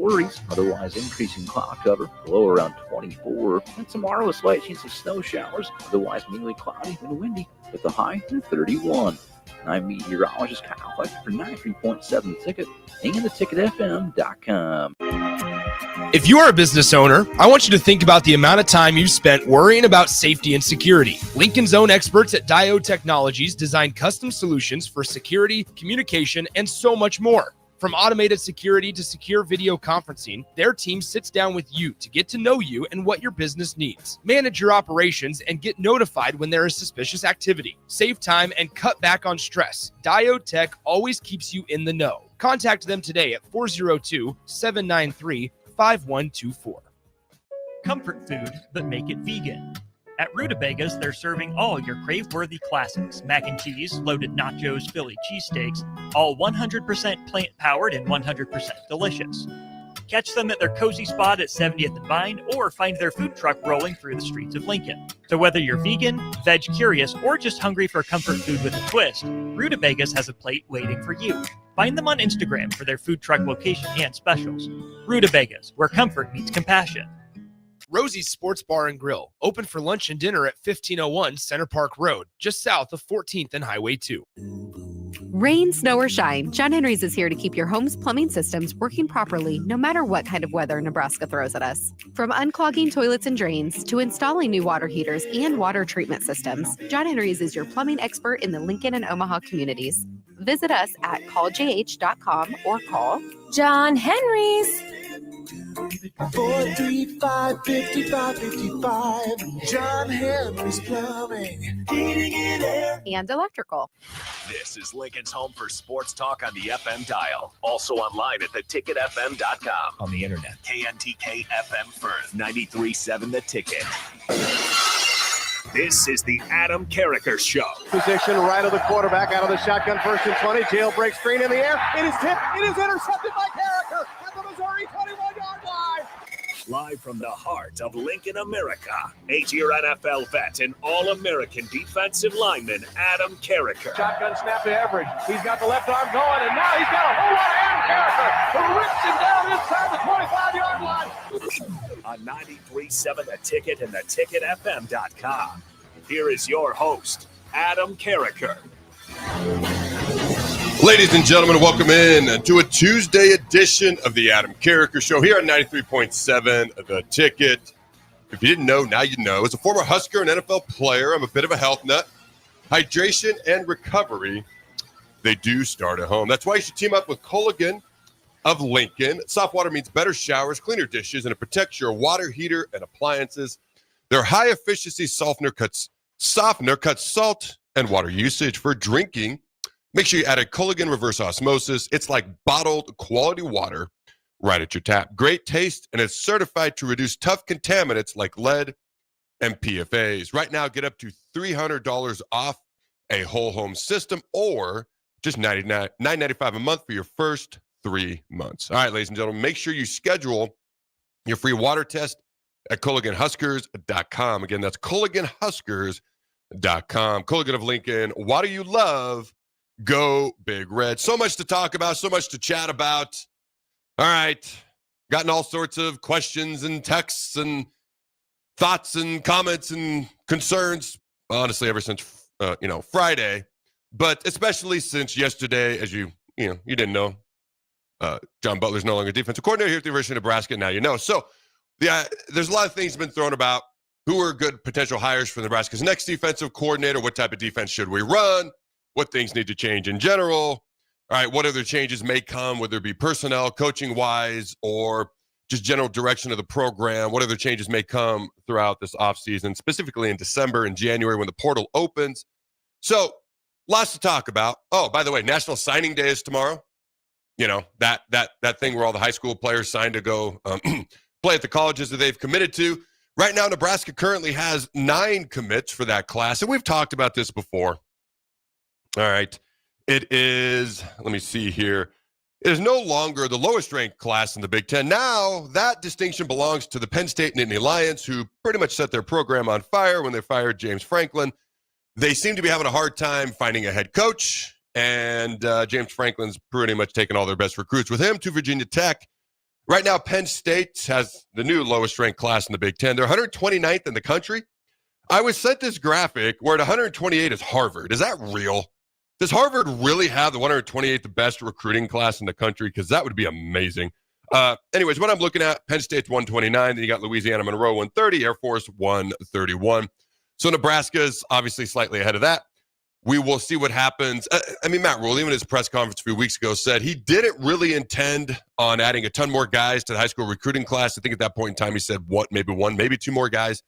flurries, otherwise increasing cloud cover, low around 24. And tomorrow, a slight chance of snow showers, otherwise mainly cloudy and windy, with a high of 31. I'm meteorologist Kyle Fletcher for 93.7 The Ticket and theticketfm.com. If you are a business owner, I want you to think about the amount of time you've spent worrying about safety and security. Lincoln's own experts at Diode Technologies design custom solutions for security, communication, and so much more. From automated security to secure video conferencing, their team sits down with you to get to know you and what your business needs. Manage your operations and get notified when there is suspicious activity. Save time and cut back on stress. Diode Tech always keeps you in the know. Contact them today at 402-793-5124. Comfort food, but make it vegan. At Rutabagas, they're serving all your crave-worthy classics. Mac and cheese, loaded nachos, Philly cheesesteaks, all 100% plant-powered and 100% delicious. Catch them at their cozy spot at 70th and Vine, or find their food truck rolling through the streets of Lincoln. So whether you're vegan, veg curious, or just hungry for comfort food with a twist, Rutabagas has a plate waiting for you. Find them on Instagram for their food truck location and specials. Rutabagas, where comfort meets compassion. Rosie's Sports Bar and Grill, open for lunch and dinner at 1501 Center Park Road, just south of 14th and Highway 2. Rain, snow, or shine, John Henry's is here to keep your home's plumbing systems working properly no matter what kind of weather Nebraska throws at us. From unclogging toilets and drains to installing new water heaters and water treatment systems, John Henry's is your plumbing expert in the Lincoln and Omaha communities. Visit us at calljh.com or call John Henry's. 435-5555. John Henry's Plumbing, Heating and Air, and Electrical. This is Lincoln's home for sports talk on the FM dial. Also online at theticketfm.com. On the internet. KNTK FM Firth, 93.7 The Ticket. This is the Adam Carriker Show. Position right of the quarterback, out of the shotgun, 1st and 20. Jailbreak screen in the air. It is tipped. It is intercepted by Carriker at the Missouri 21-yard line. Live from the heart of Lincoln, America, 8-year NFL vet and All-American defensive lineman Adam Carriker. Shotgun snap to Everidge. He's got the left arm going, and now he's got a whole lot of Adam Carriker, who rips him down inside the 25-yard line. On 93.7 The Ticket and theticketfm.com. Here is your host, Adam Carriker. Ladies and gentlemen, welcome in to a Tuesday edition of the Adam Carriker Show here on 93.7 The Ticket. If you didn't know, now you know. As a former Husker and NFL player, I'm a bit of a health nut. Hydration and recovery, they do start at home. That's why you should team up with Culligan of Lincoln. Soft water means better showers, cleaner dishes, and it protects your water heater and appliances. Their high-efficiency softener cuts salt and water usage for drinking. Make sure you add a Culligan reverse osmosis. It's like bottled quality water right at your tap. Great taste, and it's certified to reduce tough contaminants like lead and PFAs. Right now, get up to $300 off a whole home system, or just $9.95 a month for your first 3 months. All right, ladies and gentlemen, make sure you schedule your free water test at CulliganHuskers.com. Again, that's CulliganHuskers.com. Culligan of Lincoln, water you love. Go Big Red. So much to talk about, so much to chat about. All right. Gotten all sorts of questions and texts and thoughts and comments and concerns, honestly, ever since, Friday. But especially since yesterday, as you didn't know, John Butler's no longer defensive coordinator here at the University of Nebraska. Now you know. So there's a lot of things been thrown about. Who are good potential hires for Nebraska's next defensive coordinator? What type of defense should we run? What things need to change in general? All right, what other changes may come, whether it be personnel, coaching-wise, or just general direction of the program? What other changes may come throughout this offseason, specifically in December and January when the portal opens? So, lots to talk about. Oh, by the way, National Signing Day is tomorrow. You know, that thing where all the high school players sign to go play at the colleges that they've committed to. Right now, Nebraska currently has 9 commits for that class, and we've talked about this before. All right. It is, let me see here. It is no longer the lowest ranked class in the Big Ten. Now, that distinction belongs to the Penn State Nittany Lions, who pretty much set their program on fire when they fired James Franklin. They seem to be having a hard time finding a head coach, and James Franklin's pretty much taken all their best recruits with him to Virginia Tech. Right now, Penn State has the new lowest ranked class in the Big Ten. They're 129th in the country. I was sent this graphic where at 128 is Harvard. Is that real? Does Harvard really have the 128th best recruiting class in the country? Because that would be amazing. Anyways, what I'm looking at, Penn State's 129. Then you got Louisiana Monroe 130, Air Force 131. So Nebraska's obviously slightly ahead of that. We will see what happens. Matt Rule, even his press conference a few weeks ago, said he didn't really intend on adding a ton more guys to the high school recruiting class. I think at that point in time, he said maybe two more guys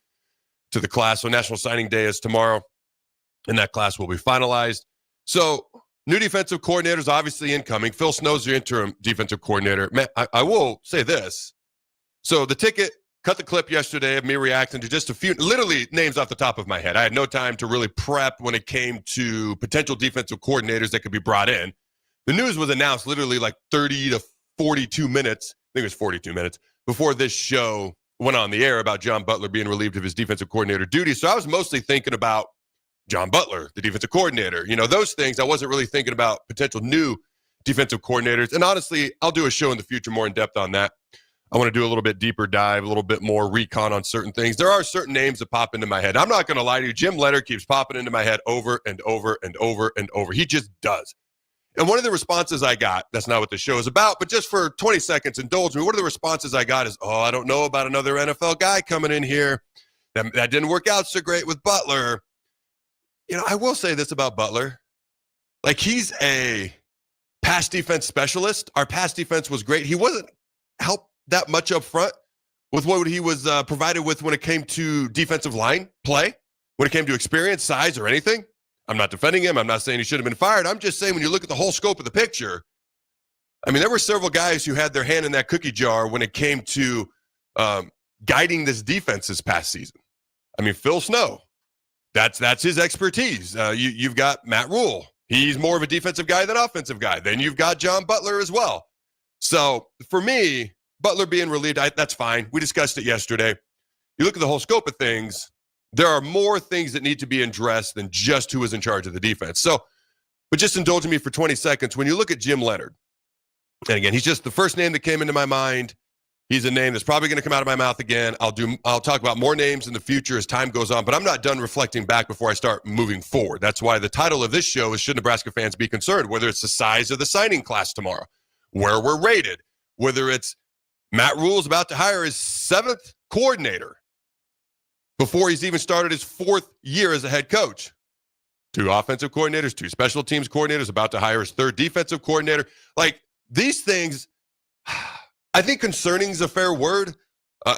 to the class. So National Signing Day is tomorrow, and that class will be finalized. So new defensive coordinators obviously incoming. Phil Snow's the interim defensive coordinator. Man, I will say this. So the ticket, cut the clip yesterday of me reacting to just a few, literally names off the top of my head. I had no time to really prep when it came to potential defensive coordinators that could be brought in. The news was announced literally like 30 to 42 minutes, I think it was 42 minutes, before this show went on the air about John Butler being relieved of his defensive coordinator duties. So I was mostly thinking about John Butler, the defensive coordinator. Those things. I wasn't really thinking about potential new defensive coordinators. And honestly, I'll do a show in the future more in depth on that. I want to do a little bit deeper dive, a little bit more recon on certain things. There are certain names that pop into my head. I'm not going to lie to you. Jim Leonard keeps popping into my head over and over and over and over. He just does. And one of the responses I got, that's not what the show is about, but just for 20 seconds, indulge me. One of the responses I got is, I don't know about another NFL guy coming in here. That didn't work out so great with Butler. I will say this about Butler. Like, he's a pass defense specialist. Our pass defense was great. He wasn't helped that much up front with what he was provided with when it came to defensive line play, when it came to experience, size, or anything. I'm not defending him. I'm not saying he should have been fired. I'm just saying when you look at the whole scope of the picture, there were several guys who had their hand in that cookie jar when it came to guiding this defense this past season. Phil Snow, that's his expertise. You've got Matt Rule. He's more of a defensive guy than offensive guy. Then you've got John Butler as well. So for me, Butler being relieved, that's fine. We discussed it yesterday. You look at the whole scope of things, there are more things that need to be addressed than just who is in charge of the defense. So, but just indulge me for 20 seconds. When you look at Jim Leonard, and again, he's just the first name that came into my mind. He's a name that's probably going to come out of my mouth again. I'll talk about more names in the future as time goes on, but I'm not done reflecting back before I start moving forward. That's why the title of this show is Should Nebraska Fans Be Concerned? Whether it's the size of the signing class tomorrow, where we're rated, whether it's Matt Rule's about to hire his 7th coordinator before he's even started his 4th year as a head coach. 2 offensive coordinators, 2 special teams coordinators, about to hire his 3rd defensive coordinator. Like, these things, I think concerning is a fair word.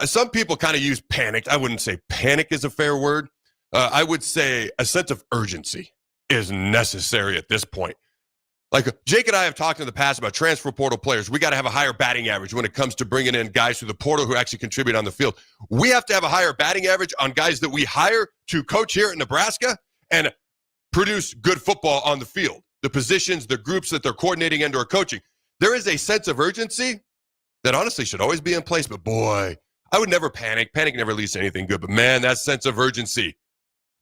Some people kind of use panicked. I wouldn't say panic is a fair word. I would say a sense of urgency is necessary at this point. Like, Jake and I have talked in the past about transfer portal players. We got to have a higher batting average when it comes to bringing in guys through the portal who actually contribute on the field. We have to have a higher batting average on guys that we hire to coach here at Nebraska and produce good football on the field. The positions, the groups that they're coordinating and or coaching. There is a sense of urgency that honestly should always be in place. But boy, I would never panic. Panic never leads to anything good. But man, that sense of urgency,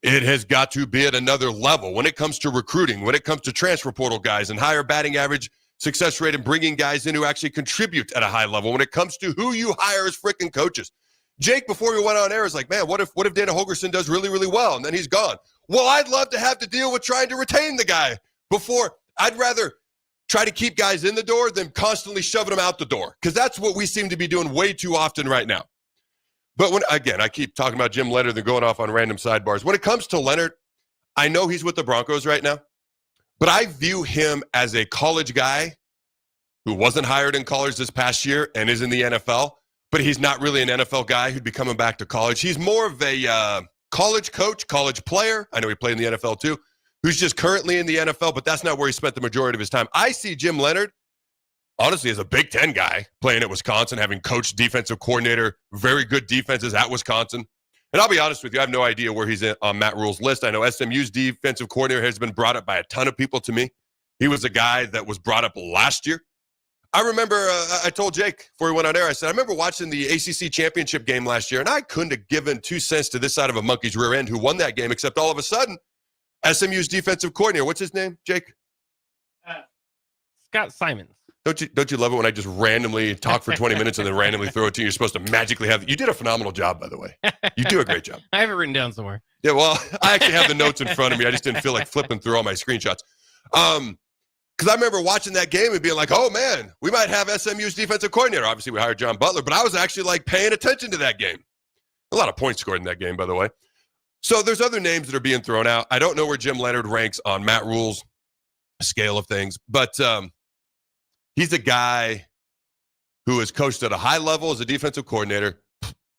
it has got to be at another level when it comes to recruiting, when it comes to transfer portal guys and higher batting average, success rate, and bringing guys in who actually contribute at a high level. When it comes to who you hire as freaking coaches. Jake, before we went on air, is like, man, what if Dana Holgerson does really, really well and then he's gone? Well, I'd love to have to deal with trying to retain the guy before. I'd rather try to keep guys in the door than constantly shoving them out the door, because that's what we seem to be doing way too often right now. But when, again, I keep talking about Jim Leonard and going off on random sidebars. When it comes to Leonard, I know he's with the Broncos right now, but I view him as a college guy who wasn't hired in college this past year and is in the NFL, but he's not really an NFL guy who'd be coming back to college. He's more of a college coach, college player. I know he played in the NFL too, who's just currently in the NFL, but that's not where he spent the majority of his time. I see Jim Leonard, honestly, as a Big Ten guy playing at Wisconsin, having coached defensive coordinator, very good defenses at Wisconsin. And I'll be honest with you, I have no idea where he's on Matt Rule's list. I know SMU's defensive coordinator has been brought up by a ton of people to me. He was a guy that was brought up last year. I remember, I told Jake before we went on air, I said, I remember watching the ACC championship game last year, and I couldn't have given 2 cents to this side of a monkey's rear end who won that game, except all of a sudden, SMU's defensive coordinator, what's his name, Jake? Scott Simons. Don't you love it when I just randomly talk for 20 minutes and then randomly throw it to you? You're supposed to magically have. You did a phenomenal job, by the way. You do a great job. I have it written down somewhere. Yeah, well, I actually have the notes in front of me. I just didn't feel like flipping through all my screenshots. Because I remember watching that game and being like, oh, man, we might have SMU's defensive coordinator. Obviously, we hired John Butler, but I was actually like paying attention to that game. A lot of points scored in that game, by the way. So there's other names that are being thrown out. I don't know where Jim Leonard ranks on Matt Rule's scale of things, but he's a guy who has coached at a high level as a defensive coordinator,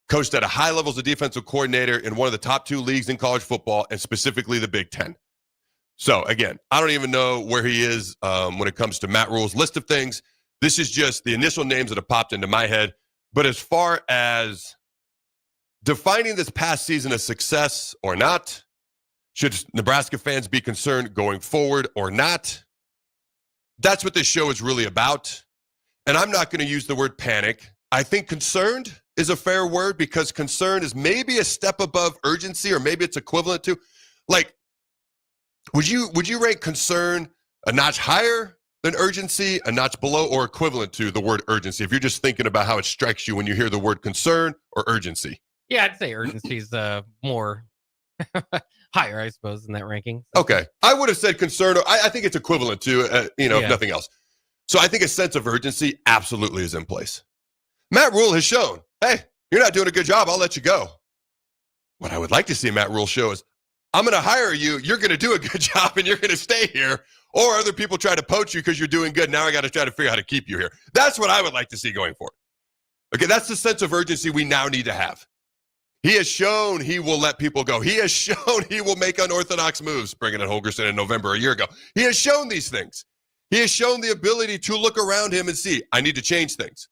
coached at a high level as a defensive coordinator in one of the top 2 leagues in college football, and specifically the Big Ten. So, again, I don't even know where he is when it comes to Matt Rule's list of things. This is just the initial names that have popped into my head. But as far as defining this past season as success or not, should Nebraska fans be concerned going forward or not? That's what this show is really about. And I'm not going to use the word panic. I think concerned is a fair word because concern is maybe a step above urgency, or maybe it's equivalent to, like, would you rank concern a notch higher than urgency, a notch below, or equivalent to the word urgency? If you're just thinking about how it strikes you when you hear the word concern or urgency. Yeah, I'd say urgency is more higher, I suppose, in that ranking. Okay. I would have said concern. I think it's equivalent to, if nothing else. So I think a sense of urgency absolutely is in place. Matt Rule has shown, hey, you're not doing a good job. I'll let you go. What I would like to see Matt Rule show is, I'm going to hire you. You're going to do a good job and you're going to stay here. Or other people try to poach you because you're doing good. Now I got to try to figure out how to keep you here. That's what I would like to see going forward. Okay, that's the sense of urgency we now need to have. He has shown he will let people go. He has shown he will make unorthodox moves, bringing in Holgerson in November a year ago. He has shown these things. He has shown the ability to look around him and see, I need to change things.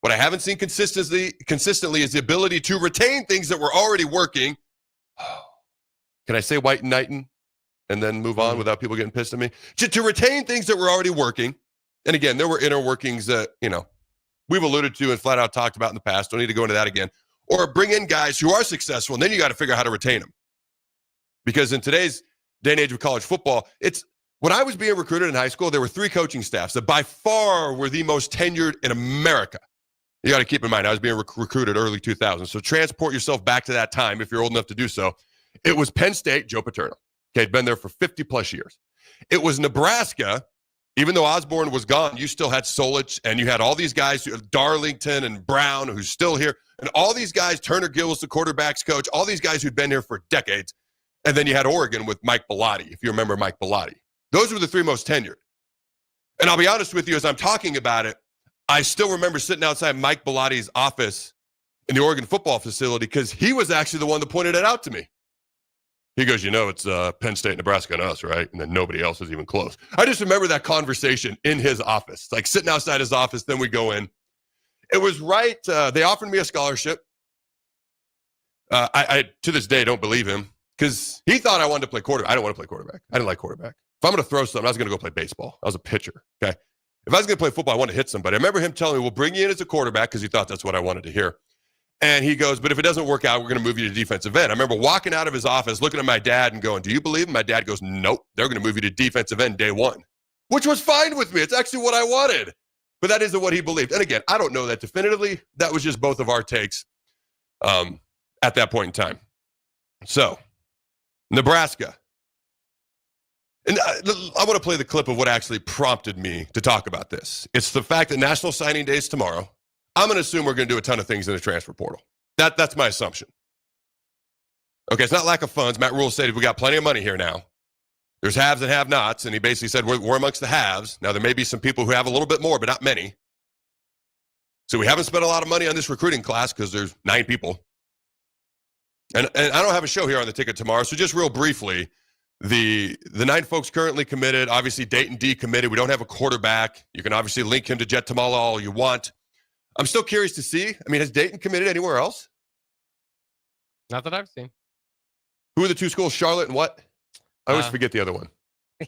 What I haven't seen consistently is the ability to retain things that were already working. Can I say White and Knighton and then move on without people getting pissed at me? To retain things that were already working. And again, there were inner workings that, we've alluded to and flat out talked about in the past. Don't need to go into that again. Or bring in guys who are successful, and then you got to figure out how to retain them. Because in today's day and age of college football, when I was being recruited in high school, there were 3 coaching staffs that by far were the most tenured in America. You got to keep in mind, I was being recruited early 2000s. So transport yourself back to that time if you're old enough to do so. It was Penn State, Joe Paterno. Okay, had been there for 50 plus years. It was Nebraska. Even though Osborne was gone, you still had Solich, and you had all these guys, Darlington and Brown, who's still here, and all these guys, Turner Gill was the quarterback's coach, all these guys who'd been here for decades. And then you had Oregon with Mike Bellotti, if you remember Mike Bellotti. Those were the 3 most tenured. And I'll be honest with you, as I'm talking about it, I still remember sitting outside Mike Bellotti's office in the Oregon football facility because he was actually the one that pointed it out to me. He goes, it's Penn State, Nebraska, and us, right? And then nobody else is even close. I just remember that conversation in his office, like sitting outside his office, then we go in. It was right. They offered me a scholarship. I to this day, don't believe him because he thought I wanted to play quarterback. I didn't want to play quarterback. I didn't like quarterback. If I'm going to throw something, I was going to go play baseball. I was a pitcher, okay? If I was going to play football, I wanted to hit somebody. I remember him telling me, we'll bring you in as a quarterback because he thought that's what I wanted to hear. And he goes, but if it doesn't work out, we're going to move you to defensive end. I remember walking out of his office, looking at my dad and going, do you believe him? My dad goes, nope, they're going to move you to defensive end day 1, which was fine with me. It's actually what I wanted. But that isn't what he believed. And again, I don't know that definitively. That was just both of our takes at that point in time. So, Nebraska. And I want to play the clip of what actually prompted me to talk about this. It's the fact that National Signing Day is tomorrow. I'm going to assume we're going to do a ton of things in the transfer portal. That's my assumption. Okay, it's not lack of funds. Matt Rule said we got plenty of money here now. There's haves and have-nots, and he basically said we're amongst the haves. Now, there may be some people who have a little bit more, but not many. So we haven't spent a lot of money on this recruiting class because there's 9 people. And I don't have a show here on the ticket tomorrow, so just real briefly, the 9 folks currently committed, obviously Dayton D committed. We don't have a quarterback. You can obviously link him to Jet Tamala all you want. I'm still curious to see. I mean, has Dayton committed anywhere else? Not that I've seen. Who are the 2 schools? Charlotte and what? I always forget the other one.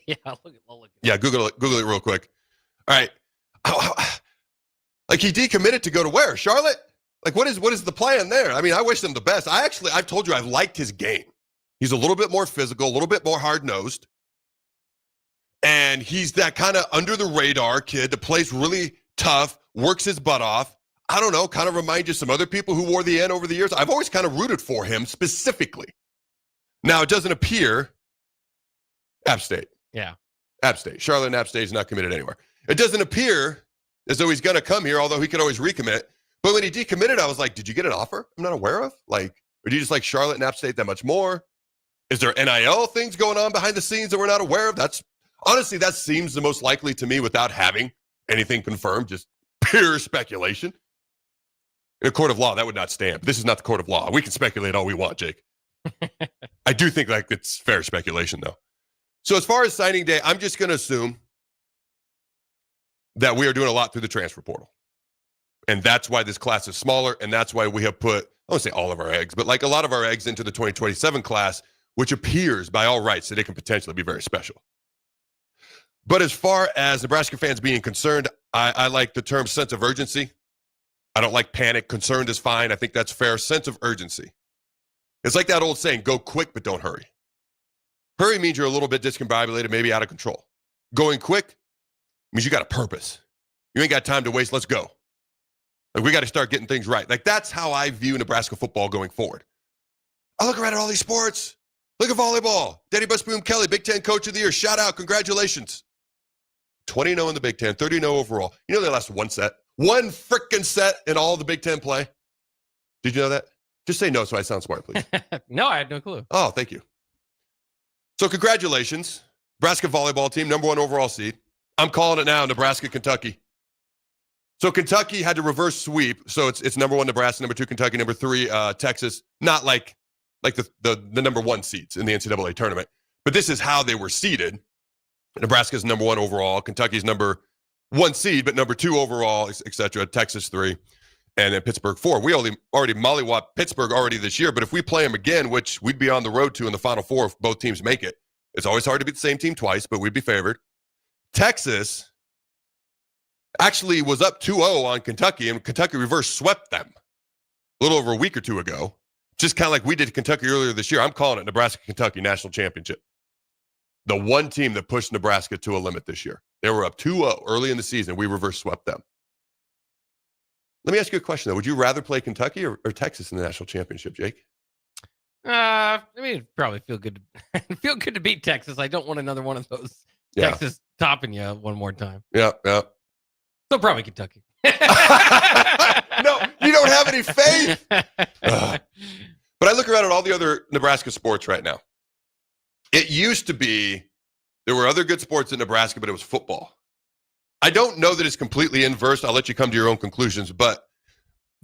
Yeah, I'll look. Yeah, Google it real quick. All right. Like he decommitted to go to where? Charlotte? Like what is the plan there? I mean, I wish them the best. I've told you I've liked his game. He's a little bit more physical, a little bit more hard-nosed. And he's that kind of under the radar kid that plays really tough, works his butt off. I don't know, kind of remind you of some other people who wore the N over the years. I've always kind of rooted for him specifically. Now, it doesn't appear App State. Yeah. App State. Charlotte and App State is not committed anywhere. It doesn't appear as though he's going to come here, although he could always recommit. But when he decommitted, I was like, did you get an offer I'm not aware of? Like, or do you just like Charlotte and App State that much more? Is there NIL things going on behind the scenes that we're not aware of? Honestly, that seems the most likely to me without having anything confirmed, just pure speculation. In a court of law, that would not stand. But this is not the court of law. We can speculate all we want, Jake. I do think like it's fair speculation, though. So as far as signing day, I'm just going to assume that we are doing a lot through the transfer portal. And that's why this class is smaller, and that's why we have put, I won't say all of our eggs, but like a lot of our eggs into the 2027 class, which appears by all rights that it can potentially be very special. But as far as Nebraska fans being concerned, I like the term sense of urgency. I don't like panic. Concerned is fine. I think that's fair. Sense of urgency. It's like that old saying, go quick, but don't hurry. Hurry means you're a little bit discombobulated, maybe out of control. Going quick means you got a purpose. You ain't got time to waste. Let's go. Like, we got to start getting things right. Like, that's how I view Nebraska football going forward. I look around at all these sports. Look at volleyball. Danny Busboom Kelly, Big Ten Coach of the Year. Shout out. Congratulations. 20-0 in the Big Ten, 30-0 overall. You know they lost one set. One frickin' set in all the Big Ten play. Did you know that? Just say no so I sound smart, please. No, I had no clue. Oh, thank you. So congratulations. Nebraska volleyball team, number 1 overall seed. I'm calling it now, Nebraska, Kentucky. So Kentucky had to reverse sweep. So it's number 1 Nebraska, number 2 Kentucky, number 3 Texas. Not like the number 1 seeds in the NCAA tournament. But this is how they were seeded. Nebraska's number 1 overall. Kentucky's number 1 seed, but number 2 overall, etc. Texas 3, and then Pittsburgh 4. We already mollywopped Pittsburgh already this year, but if we play them again, which we'd be on the road to in the Final Four if both teams make it, it's always hard to beat the same team twice, but we'd be favored. Texas actually was up 2-0 on Kentucky, and Kentucky reverse swept them a little over a week or two ago, just kind of like we did Kentucky earlier this year. I'm calling it Nebraska-Kentucky National Championship. The one team that pushed Nebraska to a limit this year. They were up 2-0 early in the season. We reverse swept them. Let me ask you a question, though. Would you rather play Kentucky or Texas in the national championship, Jake? I mean, it'd probably feel good to beat Texas. I don't want another one of those. Yeah. Texas topping you one more time. Yeah. So probably Kentucky. No, you don't have any faith. But I look around at all the other Nebraska sports right now. It used to be there were other good sports in Nebraska, but it was football. I don't know that it's completely inverse. I'll let you come to your own conclusions, but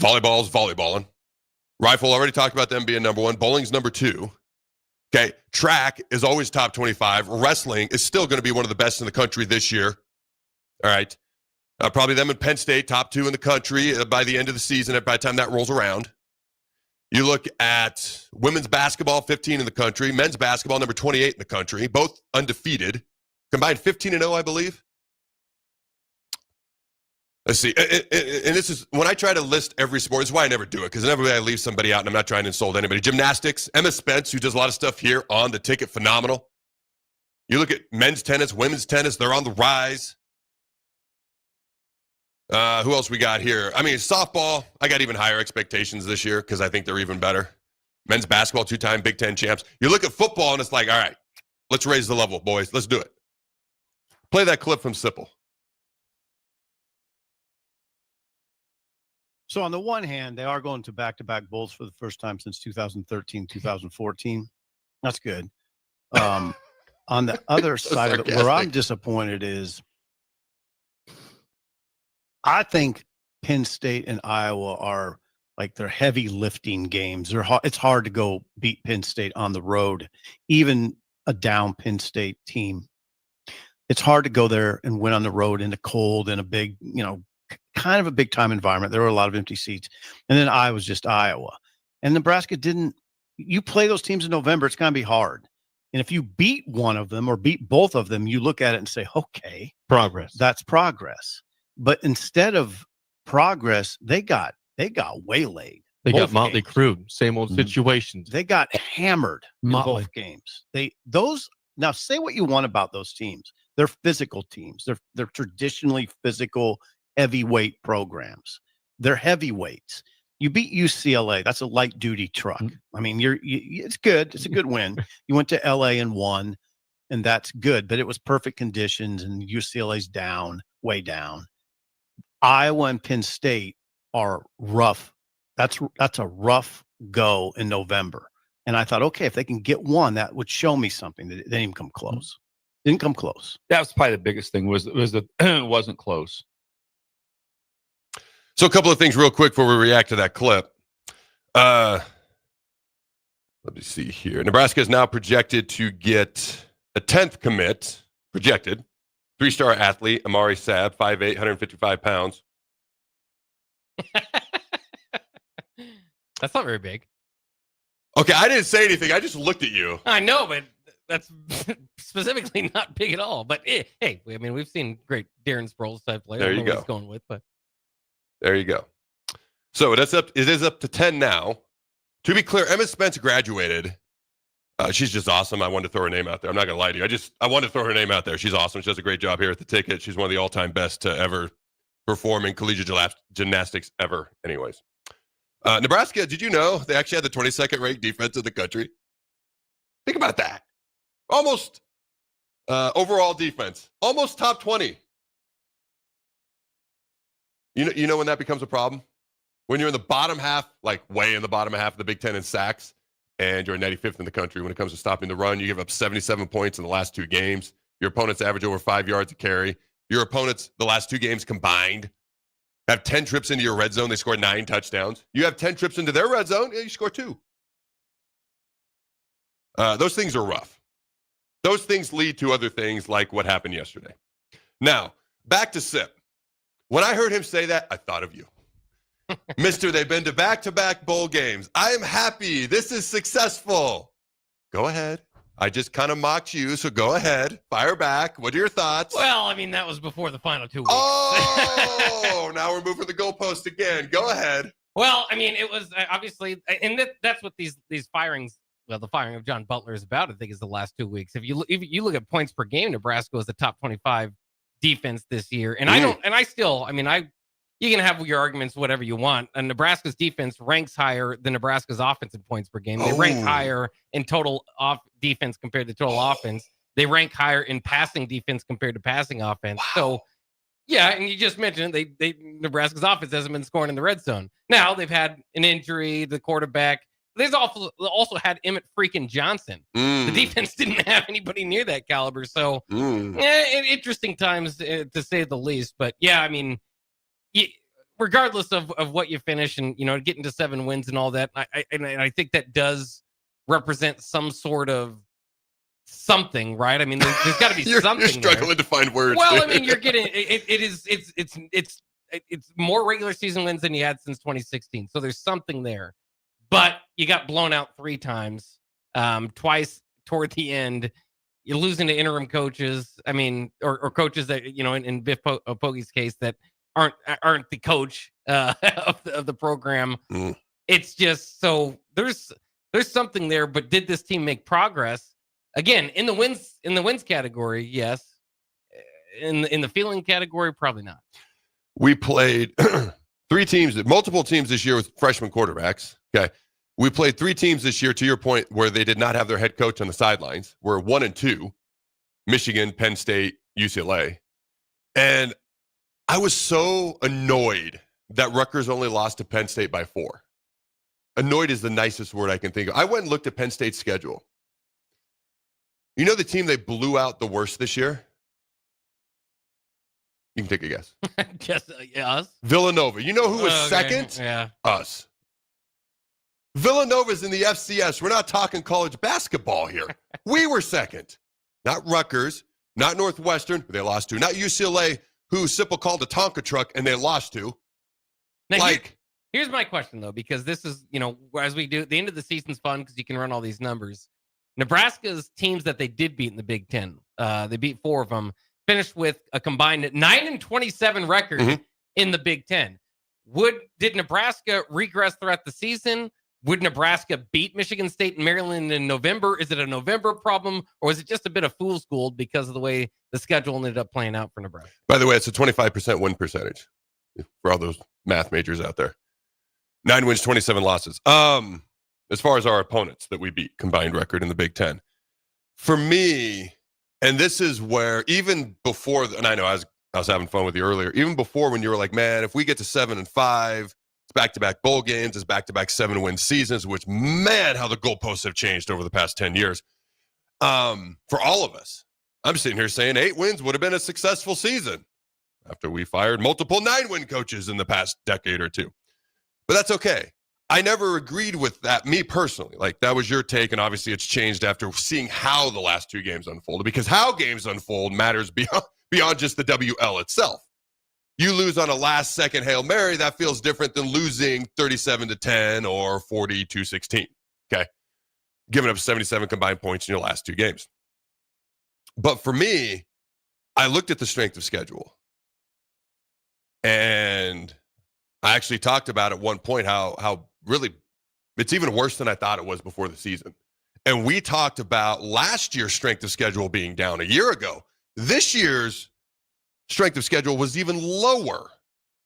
volleyball's volleyballing. Rifle, already talked about them being number 1. Bowling's number 2. Okay, track is always top 25. Wrestling is still going to be one of the best in the country this year. All right. Probably them in Penn State, top 2 in the country by the end of the season, by the time that rolls around. You look at women's basketball, 15 in the country. Men's basketball, number 28 in the country. Both undefeated. Combined 15-0, I believe. Let's see. And this is, when I try to list every sport, this is why I never do it, because inevitably I leave somebody out, and I'm not trying to insult anybody. Gymnastics, Emma Spence, who does a lot of stuff here on the ticket, phenomenal. You look at men's tennis, women's tennis, they're on the rise. Who else we got here? I mean, softball, I got even higher expectations this year because I think they're even better. Men's basketball, 2-time Big Ten champs. You look at football and it's like, all right, let's raise the level, boys. Let's do it. Play that clip from Sipple. So on the one hand, they are going to back-to-back bowls for the first time since 2013, 2014. That's good. On the other side of it, where I'm disappointed is I think Penn State and Iowa are like they're heavy lifting games. It's hard to go beat Penn State on the road, even a down Penn State team. It's hard to go there and win on the road in the cold in a big, kind of a big time environment. There were a lot of empty seats. And then Iowa's just Iowa. And Nebraska didn't. You play those teams in November, it's going to be hard. And if you beat one of them or beat both of them, you look at it and say, okay, progress. That's progress. But instead of progress, they got waylaid. They got motley crewed, same old situations. They got hammered in both games. Now say what you want about those teams. They're physical teams. They're traditionally physical heavyweight programs. They're heavyweights. You beat UCLA. That's a light duty truck. I mean, it's good. It's a good win. You went to LA and won, and that's good. But it was perfect conditions, and UCLA's down, way down. Iowa and Penn State are rough. That's a rough go in November. And I thought, okay, if they can get one, that would show me something. They didn't even come close. Didn't come close. That was probably the biggest thing was that it wasn't close. So a couple of things real quick before we react to that clip. Let me see here. Nebraska is now projected to get a 10th commit, projected. 3-star athlete, Amari Saab, 5'8", 155 pounds. That's not very big. Okay, I didn't say anything. I just looked at you. I know, but that's specifically not big at all. But hey, I mean, we've seen great Darren Sproles type players. There you go. What he's going with, but there you go. So it is up to 10 now. To be clear, Emma Spence graduated. She's just awesome. I wanted to throw her name out there. I'm not going to lie to you. I wanted to throw her name out there. She's awesome. She does a great job here at the Ticket. She's one of the all-time best to ever perform in collegiate gymnastics ever. Anyways. Nebraska, did you know they actually had the 22nd ranked defense in the country? Think about that. Almost overall defense. Almost top 20. You know when that becomes a problem? When you're in the bottom half, like way in the bottom half of the Big Ten in sacks, and you're 95th in the country when it comes to stopping the run. You give up 77 points in the last 2 games. Your opponents average over 5 yards a carry. Your opponents, the last 2 games combined, have 10 trips into your red zone. They score 9 touchdowns. You have 10 trips into their red zone. You score 2. Those things are rough. Those things lead to other things like what happened yesterday. Now, back to Sip. When I heard him say that, I thought of you. Mister, they've been to back-to-back bowl games. I am happy. This is successful. Go ahead. I just kind of mocked you, so go ahead. Fire back. What are your thoughts? well, I mean, that was before the final 2 weeks. Oh, now we're moving the goalpost again. Go ahead. Well, I mean, it was obviously, and that's what these firings. Well, the firing of John Butler is about. I think is the last 2 weeks. If you look at points per game, Nebraska was the top 25 defense this year, and you can have your arguments, whatever you want. And Nebraska's defense ranks higher than Nebraska's offense in points per game. They rank higher in total off defense compared to total offense. They rank higher in passing defense compared to passing offense. Wow. So, yeah, and you just mentioned Nebraska's offense hasn't been scoring in the red zone. Now they've had an injury, the quarterback. They've also had Emmett freaking Johnson. The defense didn't have anybody near that caliber. So, interesting times to say the least. But yeah, I mean, regardless of what you finish and, getting to 7 wins and all that, I think that does represent some sort of something, right? I mean, there's got to be something. You're struggling there to find words. Well, I mean, you're getting it's more regular season wins than you had since 2016. So there's something there. But you got blown out 3 times, twice toward the end. You're losing to interim coaches. I mean, or coaches that, in Biff Pogge's case, that aren't the coach of the program. It's just so there's something there. But did this team make progress? Again, in the wins category, yes. In the feeling category, probably not. We played 3 teams, multiple teams this year with freshman quarterbacks. Okay. We played 3 teams this year, to your point, where they did not have their head coach on the sidelines. We're 1 and 2, Michigan, Penn State, UCLA. And I was so annoyed that Rutgers only lost to Penn State by 4. Annoyed is the nicest word I can think of. I went and looked at Penn State's schedule. You know the team they blew out the worst this year? You can take a guess. Just us? Villanova. You know who was second? Yeah. Us. Villanova's in the FCS. We're not talking college basketball here. We were second. Not Rutgers. Not Northwestern, who they lost to. Not UCLA, who Sipple called a Tonka truck and they lost to. Now, here's my question, though, because this is, as we do, the end of the season's fun because you can run all these numbers. Nebraska's teams that they did beat in the Big Ten, they beat 4 of them, finished with a combined 9-27 record in the Big Ten. Did Nebraska regress throughout the season? would Nebraska beat Michigan State and Maryland in November? Is it a November problem, or is it just a bit of fool's gold because of the way the schedule ended up playing out for Nebraska? By the way, it's a 25% win percentage for all those math majors out there. 9 wins, 27 losses. As far as our opponents that we beat, combined record in the Big Ten. For me, and this is where even before, and I know I was having fun with you earlier, even before when you were like, man, if we get to 7-5, it's back-to-back bowl games, it's back-to-back 7-win seasons, which, man, how the goalposts have changed over the past 10 years. For all of us, I'm sitting here saying 8 wins would have been a successful season after we fired multiple 9-win coaches in the past decade or two. But that's okay. I never agreed with that, me personally. Like, that was your take, and obviously it's changed after seeing how the last 2 games unfolded, because how games unfold matters beyond just the WL itself. You lose on a last-second Hail Mary, that feels different than losing 37-10 or 40-16, okay? Giving up 77 combined points in your last 2 games. But for me, I looked at the strength of schedule, and I actually talked about at one point how really it's even worse than I thought it was before the season. And we talked about last year's strength of schedule being down a year ago. This year's strength of schedule was even lower,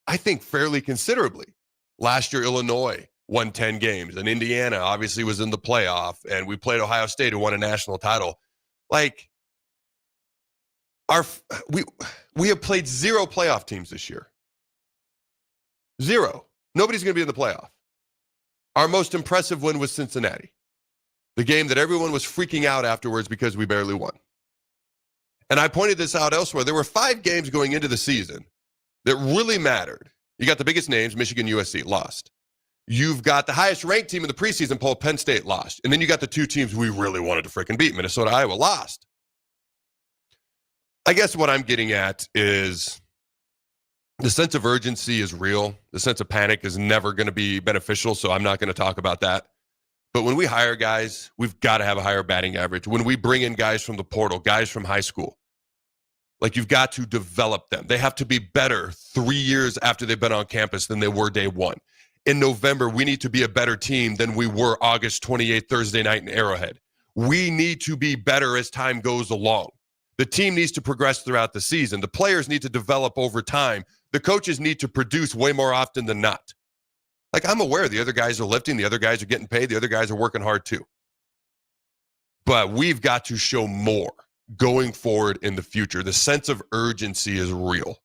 I think fairly considerably. Last year, Illinois won 10 games, and Indiana obviously was in the playoff, and we played Ohio State, who won a national title. Like, we have played 0 playoff teams this year. 0. Nobody's going to be in the playoff. Our most impressive win was Cincinnati, the game that everyone was freaking out afterwards because we barely won. And I pointed this out elsewhere. There were 5 games going into the season that really mattered. You got the biggest names, Michigan, USC, lost. You've got the highest ranked team in the preseason poll, Penn State, lost. And then you got the 2 teams we really wanted to freaking beat, Minnesota, Iowa, lost. I guess what I'm getting at is the sense of urgency is real. The sense of panic is never going to be beneficial, so I'm not going to talk about that. But when we hire guys, we've got to have a higher batting average. When we bring in guys from the portal, guys from high school, like, you've got to develop them. They have to be better 3 years after they've been on campus than they were day one. In November, we need to be a better team than we were August 28th, Thursday night in Arrowhead. We need to be better as time goes along. The team needs to progress throughout the season. The players need to develop over time. The coaches need to produce way more often than not. Like, I'm aware the other guys are lifting, the other guys are getting paid, the other guys are working hard too. But we've got to show more going forward in the future. The sense of urgency is real.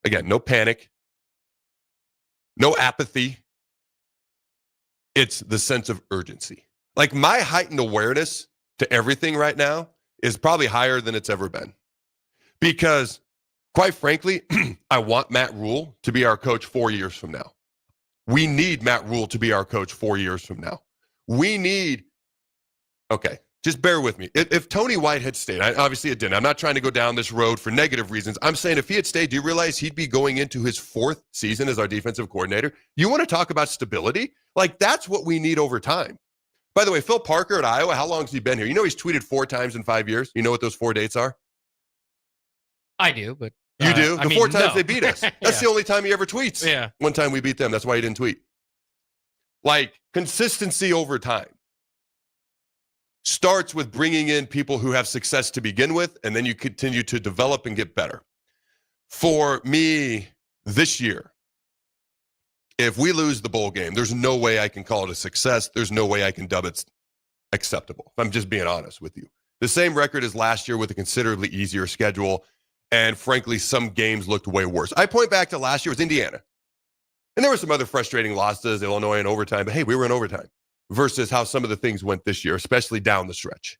Again, no panic, no apathy. It's the sense of urgency. Like, my heightened awareness to everything right now is probably higher than it's ever been. Because, quite frankly, I want Matt Rule to be our coach 4 years from now. We need Matt Rule to be our coach 4 years from now. We need, okay, just bear with me. If Tony White had stayed, obviously it didn't. I'm not trying to go down this road for negative reasons. I'm saying if he had stayed, do you realize he'd be going into his 4th season as our defensive coordinator? You want to talk about stability? Like, that's what we need over time. By the way, Phil Parker at Iowa, how long has he been here? You know he's tweeted 4 times in 5 years. You know what those 4 dates are? I do, but you do? The 4 times they beat us. That's the only time he ever tweets. Yeah. One time we beat them. That's why he didn't tweet. Like, consistency over time starts with bringing in people who have success to begin with, and then you continue to develop and get better. For me, this year, if we lose the bowl game, there's no way I can call it a success. There's no way I can dub it acceptable. I'm just being honest with you. The same record as last year with a considerably easier schedule. And frankly, some games looked way worse. I point back to last year, it was Indiana. And there were some other frustrating losses, Illinois in overtime. But hey, we were in overtime versus how some of the things went this year, especially down the stretch.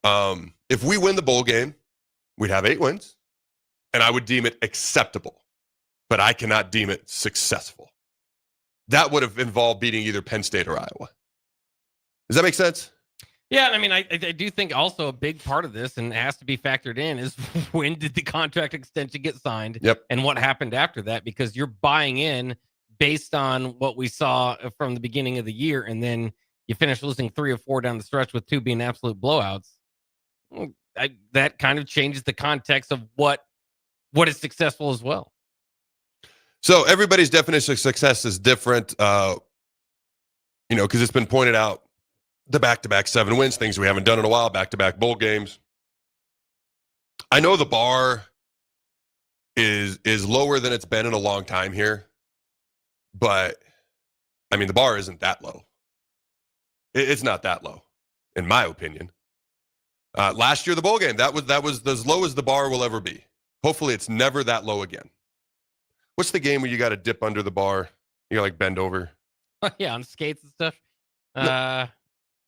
If we win the bowl game, we'd have 8 wins. And I would deem it acceptable. But I cannot deem it successful. That would have involved beating either Penn State or Iowa. Does that make sense? Yeah, I mean, I do think also a big part of this, and it has to be factored in, is when did the contract extension get signed? Yep. And what happened after that? Because you're buying in based on what we saw from the beginning of the year, and then you finish losing 3 or 4 down the stretch with 2 being absolute blowouts. That kind of changes the context of what is successful as well. So everybody's definition of success is different. because it's been pointed out, the back-to-back 7 wins, things we haven't done in a while, back-to-back bowl games. I know the bar is lower than it's been in a long time here, but I mean, the bar isn't that low. It's not that low, in my opinion. Last year, the bowl game, that was as low as the bar will ever be. Hopefully, it's never that low again. What's the game where you got to dip under the bar? You got to like bend over. Yeah, on skates and stuff. Yeah,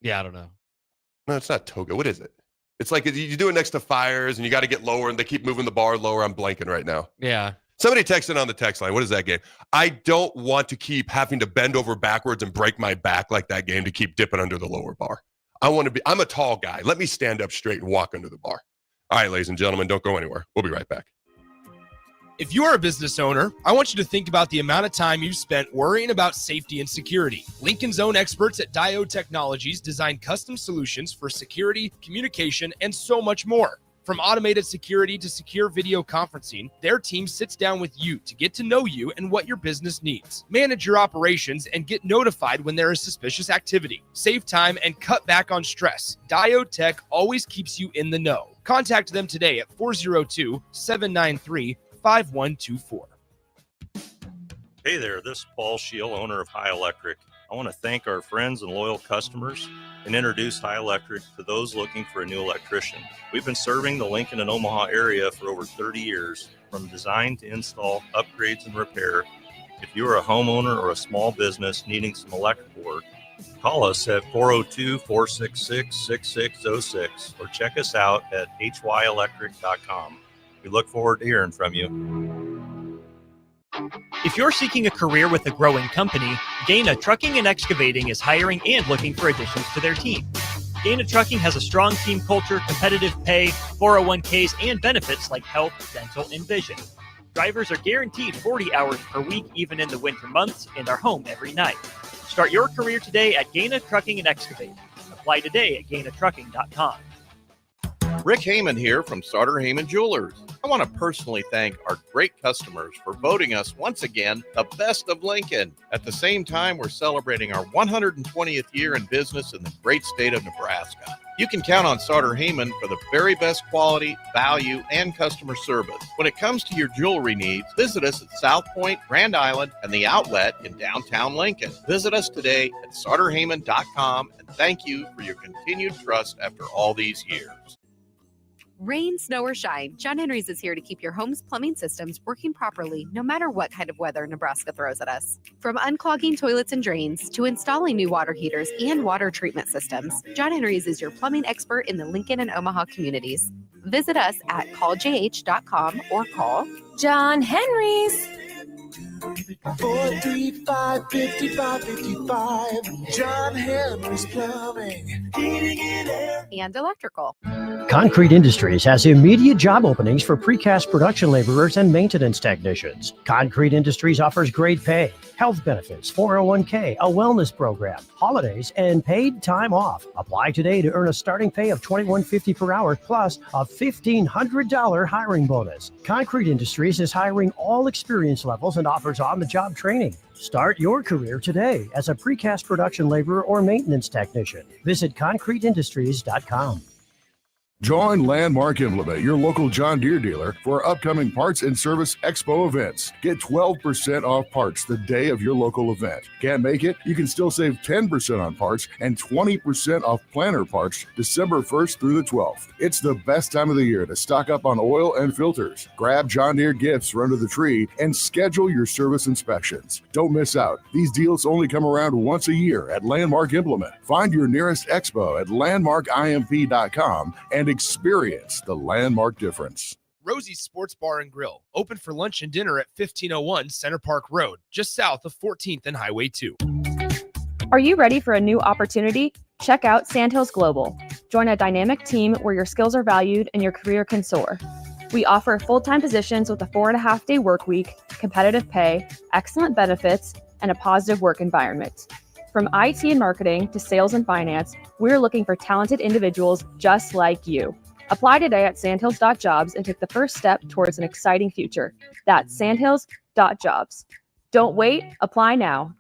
I don't know. No, it's not toga. What is it? It's like you do it next to fires, and you got to get lower, and they keep moving the bar lower. I'm blanking right now. Yeah. Somebody texted on the text line. What is that game? I don't want to keep having to bend over backwards and break my back like that game to keep dipping under the lower bar. I'm a tall guy. Let me stand up straight and walk under the bar. All right, ladies and gentlemen, don't go anywhere. We'll be right back. If you are a business owner, I want you to think about the amount of time you've spent worrying about safety and security. Lincoln's own experts at Diode Technologies design custom solutions for security, communication, and so much more. From automated security to secure video conferencing, their team sits down with you to get to know you and what your business needs. Manage your operations and get notified when there is suspicious activity. Save time and cut back on stress. Diode Tech always keeps you in the know. Contact them today at 402-793-5124. Hey there, this is Paul Scheel, owner of High Electric. I want to thank our friends and loyal customers and introduce High Electric to those looking for a new electrician. We've been serving the Lincoln and Omaha area for over 30 years, from design to install, upgrades, and repair. If you are a homeowner or a small business needing some electrical work, call us at 402-466-6606 or check us out at hyelectric.com. We look forward to hearing from you. If you're seeking a career with a growing company, Gaina Trucking and Excavating is hiring and looking for additions to their team. Gaina Trucking has a strong team culture, competitive pay, 401ks, and benefits like health, dental, and vision. Drivers are guaranteed 40 hours per week, even in the winter months, and are home every night. Start your career today at Gaina Trucking and Excavating. Apply today at gainatrucking.com. Rick Heyman here from Sartor Heyman Jewelers. I want to personally thank our great customers for voting us once again the best of Lincoln. At the same time, we're celebrating our 120th year in business in the great state of Nebraska. You can count on Sartor Heyman for the very best quality, value, and customer service. When it comes to your jewelry needs, visit us at South Point, Grand Island, and the Outlet in downtown Lincoln. Visit us today at sartorheyman.com, and thank you for your continued trust after all these years. Rain, snow, or shine, John Henry's is here to keep your home's plumbing systems working properly no matter what kind of weather Nebraska throws at us. From unclogging toilets and drains to installing new water heaters and water treatment systems, John Henry's is your plumbing expert in the Lincoln and Omaha communities. Visit us at calljh.com or call John Henry's. 435-5555. John Henry's Plumbing, Heating and Air, and Electrical. Concrete Industries has immediate job openings for precast production laborers and maintenance technicians. Concrete Industries offers great pay, health benefits, 401k, a wellness program, holidays, and paid time off. Apply today to earn a starting pay of $21.50 per hour plus a $1,500 hiring bonus. Concrete Industries is hiring all experience levels and offers on-the-job training. Start your career today as a precast production laborer or maintenance technician. Visit concreteindustries.com. Join Landmark Implement, your local John Deere dealer, for our upcoming Parts and Service Expo events. Get 12% off parts the day of your local event. Can't make it? You can still save 10% on parts and 20% off planter parts December 1st through the 12th. It's the best time of the year to stock up on oil and filters. Grab John Deere gifts for under the tree and schedule your service inspections. Don't miss out. These deals only come around once a year at Landmark Implement. Find your nearest expo at landmarkimp.com and experience the Landmark difference. Rosie's Sports Bar and Grill, open for lunch and dinner at 1501 Center Park Road, just south of 14th and Highway 2. Are you ready for a new opportunity? Check out Sandhills Global. Join a dynamic team where your skills are valued and your career can soar. We offer full-time positions with a 4.5-day work week, competitive pay, excellent benefits, and a positive work environment. From IT and marketing to sales and finance, we're looking for talented individuals just like you. Apply today at sandhills.jobs and take the first step towards an exciting future. That's sandhills.jobs. Don't wait, apply now.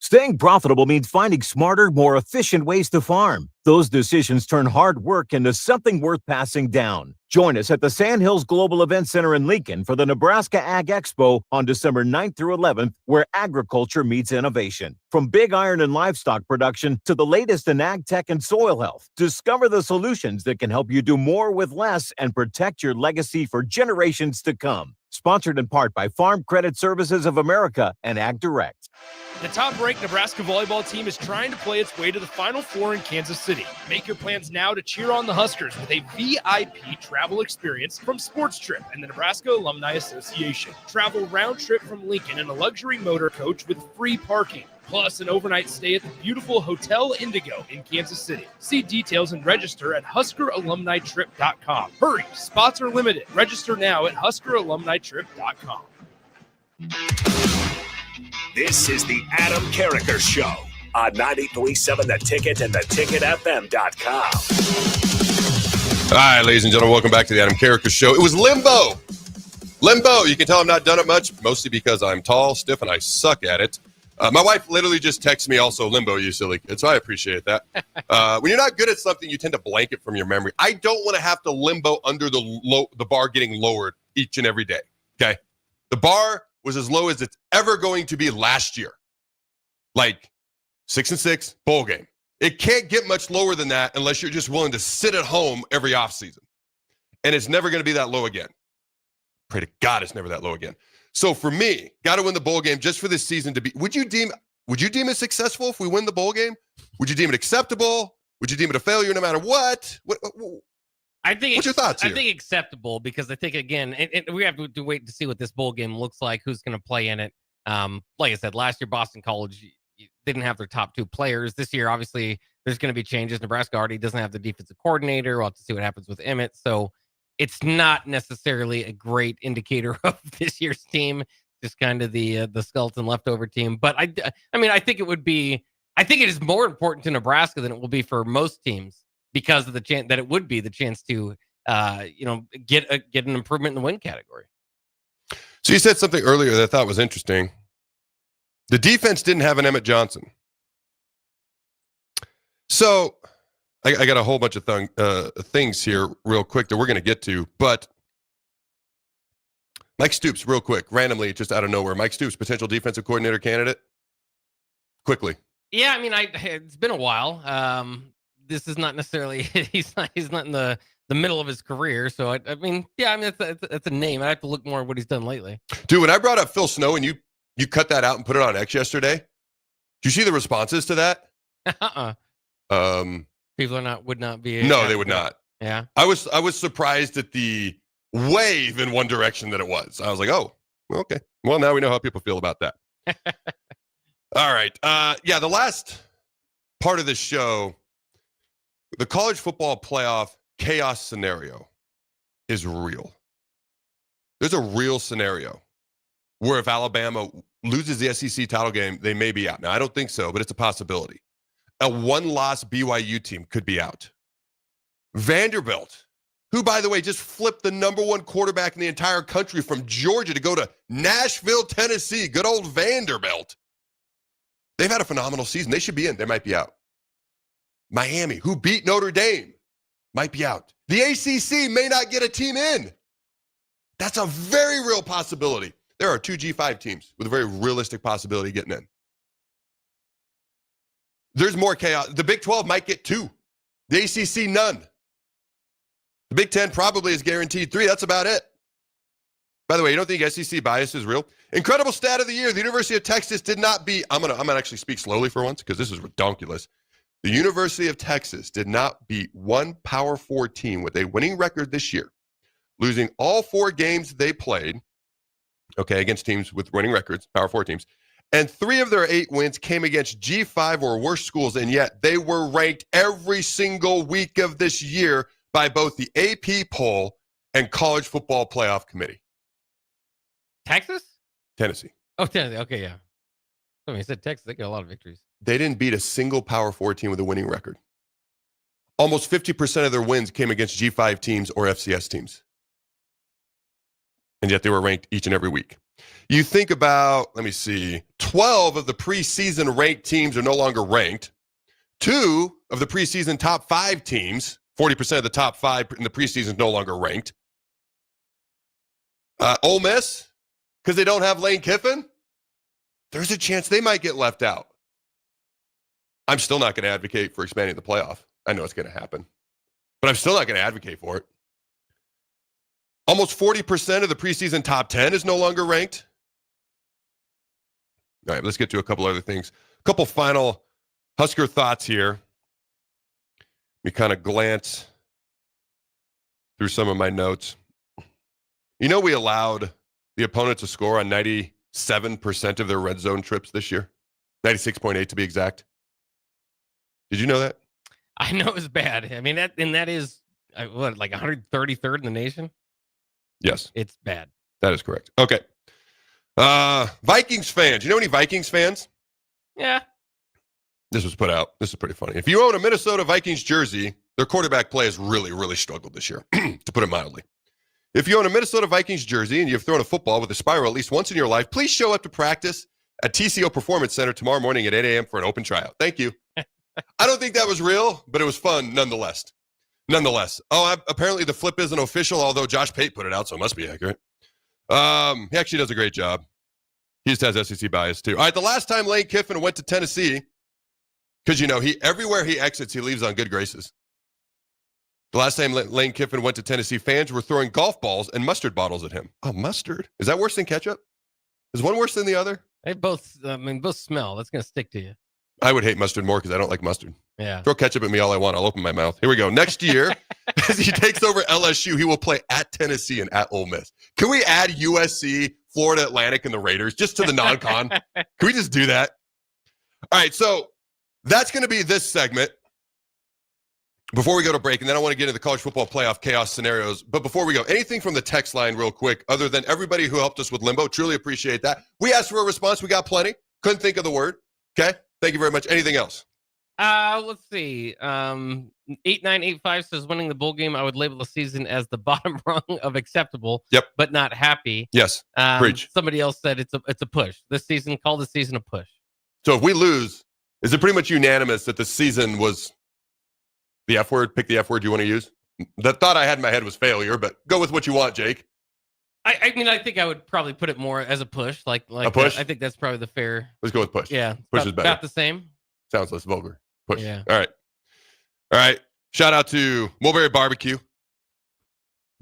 Staying profitable means finding smarter, more efficient ways to farm. Those decisions turn hard work into something worth passing down. Join us at the Sandhills Global Event Center in Lincoln for the Nebraska Ag Expo on December 9th through 11th, where agriculture meets innovation. From big iron and livestock production to the latest in ag tech and soil health, discover the solutions that can help you do more with less and protect your legacy for generations to come. Sponsored in part by Farm Credit Services of America and Ag Direct. The top-ranked Nebraska volleyball team is trying to play its way to the Final Four in Kansas City. Make your plans now to cheer on the Huskers with a VIP travel experience from Sports Trip and the Nebraska Alumni Association. Travel round trip from Lincoln in a luxury motor coach with free parking, plus an overnight stay at the beautiful Hotel Indigo in Kansas City. See details and register at HuskerAlumniTrip.com. Hurry, spots are limited. Register now at HuskerAlumniTrip.com. This is the Adam Carriker Show on 93.7 The Ticket and theticketfm.com. All right, ladies and gentlemen, welcome back to the Adam Carriker Show. It was limbo. Limbo. You can tell I'm not done it much, mostly because I'm tall, stiff, and I suck at it. My wife literally just texted me also, limbo, you silly kid, so I appreciate that. When you're not good at something, you tend to blank it from your memory. I don't want to have to limbo under the bar getting lowered each and every day, okay? The bar was as low as it's ever going to be last year. Like 6-6, bowl game. It can't get much lower than that unless you're just willing to sit at home every offseason. And it's never going to be that low again. Pray to God it's never that low again. So for me, got to win the bowl game just for this season to be. Would you deem it successful if we win the bowl game? Would you deem it acceptable? Would you deem it a failure no matter what? I think what's your thoughts here? I think acceptable because I think again, we have to wait to see what this bowl game looks like. Who's going to play in it? Like I said, last year Boston College didn't have their top two players. This year, obviously, there's going to be changes. Nebraska already doesn't have the defensive coordinator. We'll have to see what happens with Emmett. So it's not necessarily a great indicator of this year's team. Just kind of the skeleton leftover team. But I mean, I think it is more important to Nebraska than it will be for most teams because of the chance that it would be the chance to get an improvement in the win category. So you said something earlier that I thought was interesting. The defense didn't have an Emmett Johnson. So I got a whole bunch of things here real quick that we're going to get to, but Mike Stoops, real quick, randomly, just out of nowhere. Mike Stoops, potential defensive coordinator candidate? Quickly. Yeah, I mean, it's been a while. This is not necessarily, he's not in the middle of his career. So, I mean, that's a name. I have to look more at what he's done lately. Dude, when I brought up Phil Snow and you cut that out and put it on X yesterday, did you see the responses to that? People would not be. No, they would not. Yeah. I was surprised at the wave in one direction that it was. I was like, oh, okay. Well, now we know how people feel about that. All right. The last part of the show, the college football playoff chaos scenario is real. There's a real scenario where if Alabama loses the SEC title game, they may be out. Now, I don't think so, but it's a possibility. A one-loss BYU team could be out. Vanderbilt, who, by the way, just flipped the number one quarterback in the entire country from Georgia to go to Nashville, Tennessee. Good old Vanderbilt. They've had a phenomenal season. They should be in. They might be out. Miami, who beat Notre Dame, might be out. The ACC may not get a team in. That's a very real possibility. There are two G5 teams with a very realistic possibility of getting in. There's more chaos. The Big 12 might get two. The ACC, none. The Big 10 probably is guaranteed three. That's about it. By the way, you don't think SEC bias is real? Incredible stat of the year. The University of Texas did not beat. I'm gonna actually speak slowly for once because this is redonkulous. The University of Texas did not beat one Power 4 team with a winning record this year, losing all 4 games they played, against teams with winning records, Power 4 teams. And 3 of their 8 wins came against G5 or worse schools, and yet they were ranked every single week of this year by both the AP poll and College Football Playoff Committee. Texas? Tennessee. Oh, Tennessee. Okay, yeah. I mean, you said Texas. They got a lot of victories. They didn't beat a single Power 4 team with a winning record. Almost 50% of their wins came against G5 teams or FCS teams. And yet they were ranked each and every week. You think about, let me see, 12 of the preseason ranked teams are no longer ranked. 2 of the preseason top 5 teams, 40% of the top 5 in the preseason is no longer ranked. Ole Miss, because they don't have Lane Kiffin, there's a chance they might get left out. I'm still not going to advocate for expanding the playoff. I know it's going to happen, but I'm still not going to advocate for it. Almost 40% of the preseason top 10 is no longer ranked. All right, let's get to a couple other things. A couple final Husker thoughts here. We kind of glance through some of my notes. You know, we allowed the opponent to score on 97% of their red zone trips this year. 96.8 to be exact. Did you know that? I know it's bad. I mean, that is, what, like 133rd in the nation? Yes. It's bad. That is correct. Okay. Vikings fans. You know any Vikings fans? Yeah. This was put out. This is pretty funny. If you own a Minnesota Vikings jersey, their quarterback play has really, really struggled this year, to put it mildly. If you own a Minnesota Vikings jersey and you've thrown a football with a spiral at least once in your life, please show up to practice at TCO Performance Center tomorrow morning at 8 a.m. for an open tryout. Thank you. I don't think that was real, but it was fun nonetheless. Apparently the flip isn't official, although Josh Pate put it out, so it must be accurate. He actually does a great job. He just has SEC bias, too. All right, the last time Lane Kiffin went to Tennessee, because, you know, everywhere he exits, he leaves on good graces. The last time Lane Kiffin went to Tennessee, fans were throwing golf balls and mustard bottles at him. Oh, mustard? Is that worse than ketchup? Is one worse than the other? They both smell. That's going to stick to you. I would hate mustard more because I don't like mustard. Yeah. Throw ketchup at me all I want. I'll open my mouth. Here we go. Next year, as he takes over LSU, he will play at Tennessee and at Ole Miss. Can we add USC, Florida Atlantic, and the Raiders just to the non-con? Can we just do that? All right, so that's going to be this segment. Before we go to break, and then I want to get into the college football playoff chaos scenarios. But before we go, anything from the text line real quick, other than everybody who helped us with Limbo, truly appreciate that. We asked for a response. We got plenty. Couldn't think of the word. Okay? Thank you very much. Anything else? Let's see. 8985 says winning the bowl game, I would label the season as the bottom rung of acceptable, but not happy. Yes. Preach. Somebody else said it's a push. This season, call the season a push. So if we lose, is it pretty much unanimous that the season was the F word? Pick the F word you want to use. The thought I had in my head was failure, but go with what you want, Jake. I mean, I think I would probably put it more as a push. Like a push? I think that's probably the fair. Let's go with push. Yeah. Push is better. About the same. Sounds less vulgar. Push. Yeah. All right. Shout out to Mulberry Barbecue.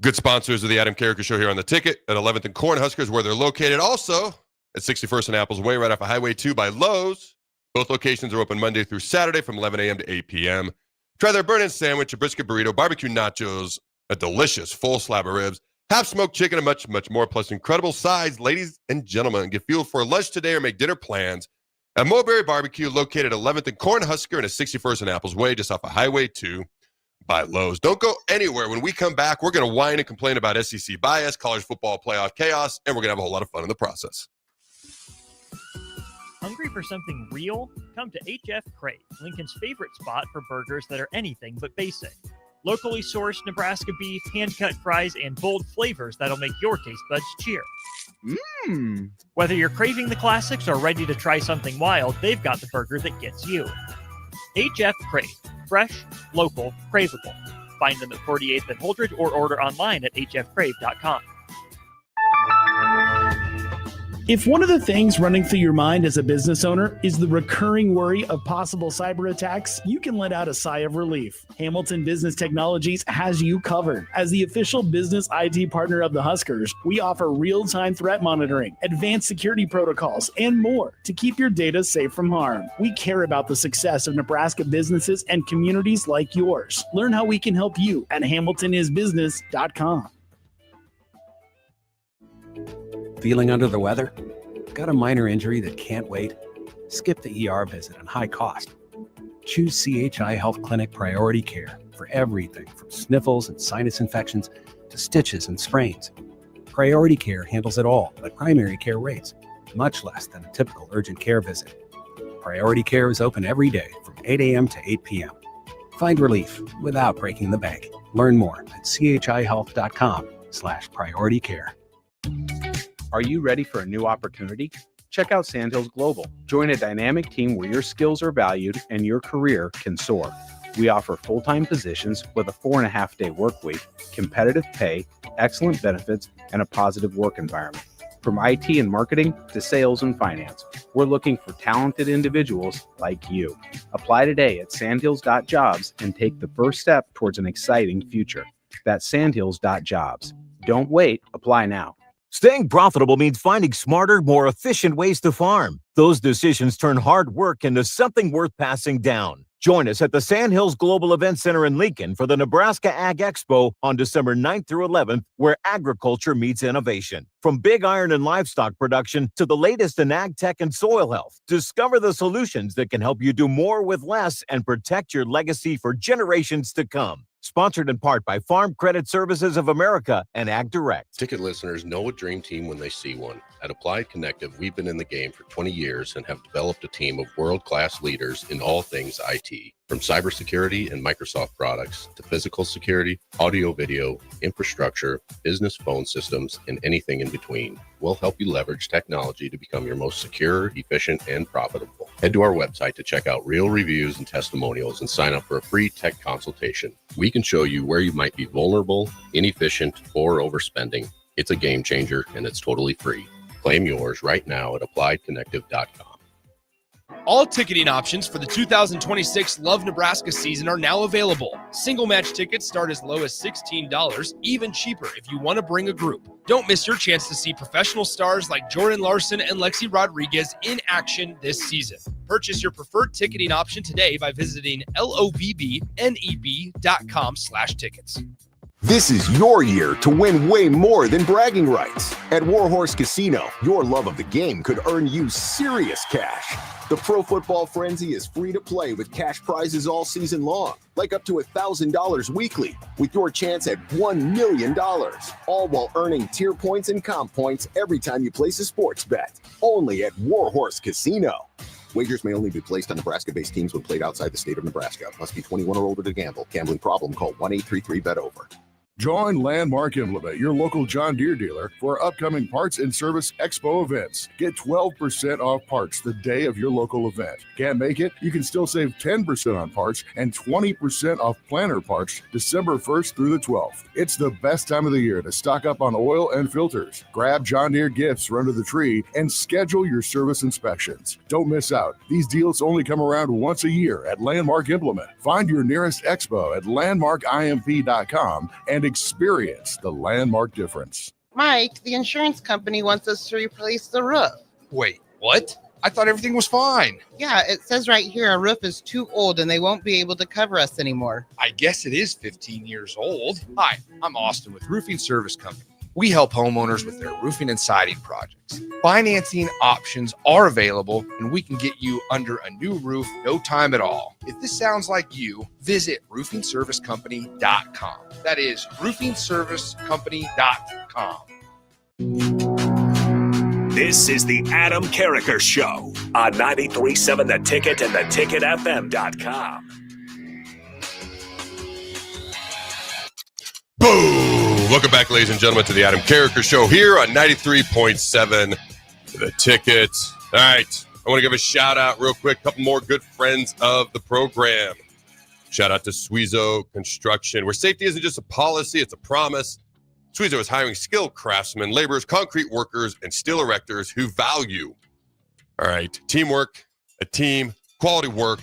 Good sponsors of the Adam Carriker Show here on the Ticket at 11th and Cornhuskers, where they're located. Also at 61st and Apples Way, right off of Highway 2 by Lowe's. Both locations are open Monday through Saturday from 11 a.m. to 8 p.m. Try their burn-in sandwich, a brisket burrito, barbecue nachos, a delicious full slab of ribs, half-smoked chicken, and much, much more, plus incredible sides. Ladies and gentlemen, get fueled for lunch today or make dinner plans at Mulberry Barbecue, located at 11th and Cornhusker and at 61st and Apples Way, just off of Highway 2 by Lowe's. Don't go anywhere. When we come back, we're going to whine and complain about SEC bias, college football playoff chaos, and we're going to have a whole lot of fun in the process. Hungry for something real? Come to HF Crave, Lincoln's favorite spot for burgers that are anything but basic. Locally sourced Nebraska beef, hand-cut fries, and bold flavors that'll make your taste buds cheer. Whether you're craving the classics or ready to try something wild, they've got the burger that gets you. HF Crave. Fresh, local, craveable. Find them at 48th and Holdridge or order online at hfcrave.com. If one of the things running through your mind as a business owner is the recurring worry of possible cyber attacks, you can let out a sigh of relief. Hamilton Business Technologies has you covered. As the official business IT partner of the Huskers, we offer real-time threat monitoring, advanced security protocols, and more to keep your data safe from harm. We care about the success of Nebraska businesses and communities like yours. Learn how we can help you at hamiltonisbusiness.com. Feeling under the weather? Got a minor injury that can't wait? Skip the ER visit and high cost. Choose CHI Health Clinic Priority Care for everything from sniffles and sinus infections to stitches and sprains. Priority Care handles it all at primary care rates, much less than a typical urgent care visit. Priority Care is open every day from 8 a.m. to 8 p.m. Find relief without breaking the bank. Learn more at chihealth.com/prioritycare. Are you ready for a new opportunity? Check out Sandhills Global. Join a dynamic team where your skills are valued and your career can soar. We offer full-time positions with a 4.5-day work week, competitive pay, excellent benefits, and a positive work environment. From IT and marketing to sales and finance, we're looking for talented individuals like you. Apply today at sandhills.jobs and take the first step towards an exciting future. That's sandhills.jobs. Don't wait. Apply now. Staying profitable means finding smarter, more efficient ways to farm. Those decisions turn hard work into something worth passing down. Join us at the Sandhills Global Event Center in Lincoln for the Nebraska Ag Expo on December 9th through 11th, where agriculture meets innovation. From big iron and livestock production to the latest in ag tech and soil health, discover the solutions that can help you do more with less and protect your legacy for generations to come. Sponsored in part by Farm Credit Services of America and Ag Direct. Ticket listeners know a dream team when they see one. At Applied Connective, we've been in the game for 20 years and have developed a team of world-class leaders in all things IT. From cybersecurity and Microsoft products to physical security, audio-video, infrastructure, business phone systems, and anything in between. We'll help you leverage technology to become your most secure, efficient, and profitable. Head to our website to check out real reviews and testimonials and sign up for a free tech consultation. We can show you where you might be vulnerable, inefficient, or overspending. It's a game changer, and it's totally free. Claim yours right now at appliedconnective.com. All ticketing options for the 2026 Love Nebraska season are now available. Single match tickets start as low as $16, even cheaper if you want to bring a group. Don't miss your chance to see professional stars like Jordan Larson and Lexi Rodriguez in action this season. Purchase your preferred ticketing option today by visiting lovneb.com/tickets. This is your year to win way more than bragging rights. At Warhorse Casino, your love of the game could earn you serious cash. The Pro Football Frenzy is free to play with cash prizes all season long, like up to $1,000 weekly, with your chance at $1 million, all while earning tier points and comp points every time you place a sports bet. Only at Warhorse Casino. Wagers may only be placed on Nebraska-based teams when played outside the state of Nebraska. Must be 21 or older to gamble. Gambling problem? Call 1-833-BET-OVER. Join Landmark Implement, your local John Deere dealer, for upcoming Parts and Service Expo events. Get 12% off parts the day of your local event. Can't make it? You can still save 10% on parts and 20% off planter parts December 1st through the 12th. It's the best time of the year to stock up on oil and filters. Grab John Deere gifts for under the tree and schedule your service inspections. Don't miss out. These deals only come around once a year at Landmark Implement. Find your nearest expo at landmarkimp.com and experience the Landmark difference. Mike, the insurance company wants us to replace the roof. Wait, what? I thought everything was fine. Yeah, it says right here our roof is too old and they won't be able to cover us anymore. I guess it is 15 years old. Hi, I'm Austin with Roofing Service Company. We help homeowners with their roofing and siding projects. Financing options are available, and we can get you under a new roof no time at all. If this sounds like you, visit roofingservicecompany.com. That is roofingservicecompany.com. This is the Adam Carriker Show on 93.7 The Ticket and theticketfm.com. Boom! Welcome back, ladies and gentlemen, to the Adam Carriker Show here on 93.7 The Ticket. All right, I want to give a shout out real quick. A couple more good friends of the program. Shout out to Suizo Construction, where safety isn't just a policy, it's a promise. Suizo is hiring skilled craftsmen, laborers, concrete workers, and steel erectors who value, all right, teamwork, a team, quality work,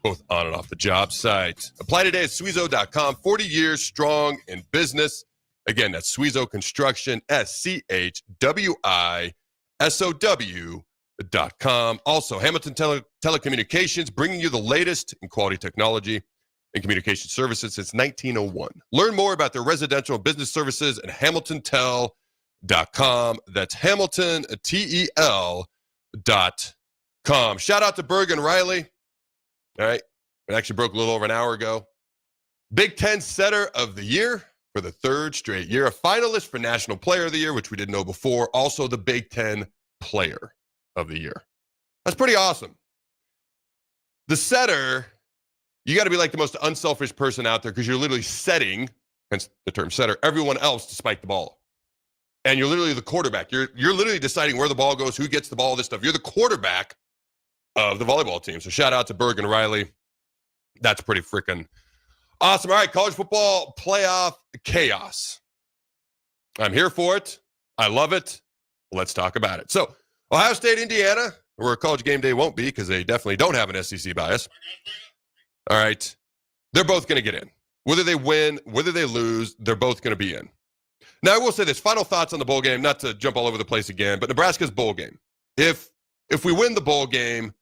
both on and off the job site. Apply today at Suizo.com. 40 years strong in business. Again, that's Suizo Construction, SCHWISOW.com. Also, Hamilton Telecommunications, bringing you the latest in quality technology and communication services since 1901. Learn more about their residential and business services at HamiltonTel.com. That's HamiltonTel.com. Shout out to Bergen Riley. All right. It actually broke a little over an hour ago. Big Ten Setter of the Year for the third straight year. A finalist for National Player of the Year, which we didn't know before. Also the Big Ten Player of the Year. That's pretty awesome. The setter, you got to be like the most unselfish person out there because you're literally setting, hence the term setter, everyone else to spike the ball. and you're literally the quarterback. You're literally deciding where the ball goes, who gets the ball, this stuff. You're the quarterback of the volleyball team. So shout out to Berg and Riley. That's pretty freaking awesome. All right, college football playoff chaos. I'm here for it. I love it. Let's talk about it. So Ohio State, Indiana, where College Game Day won't be because they definitely don't have an SEC bias. All right. They're both going to get in. Whether they win, whether they lose, they're both going to be in. Now, I will say this. Final thoughts on the bowl game, not to jump all over the place again, but Nebraska's bowl game. If we win the bowl game,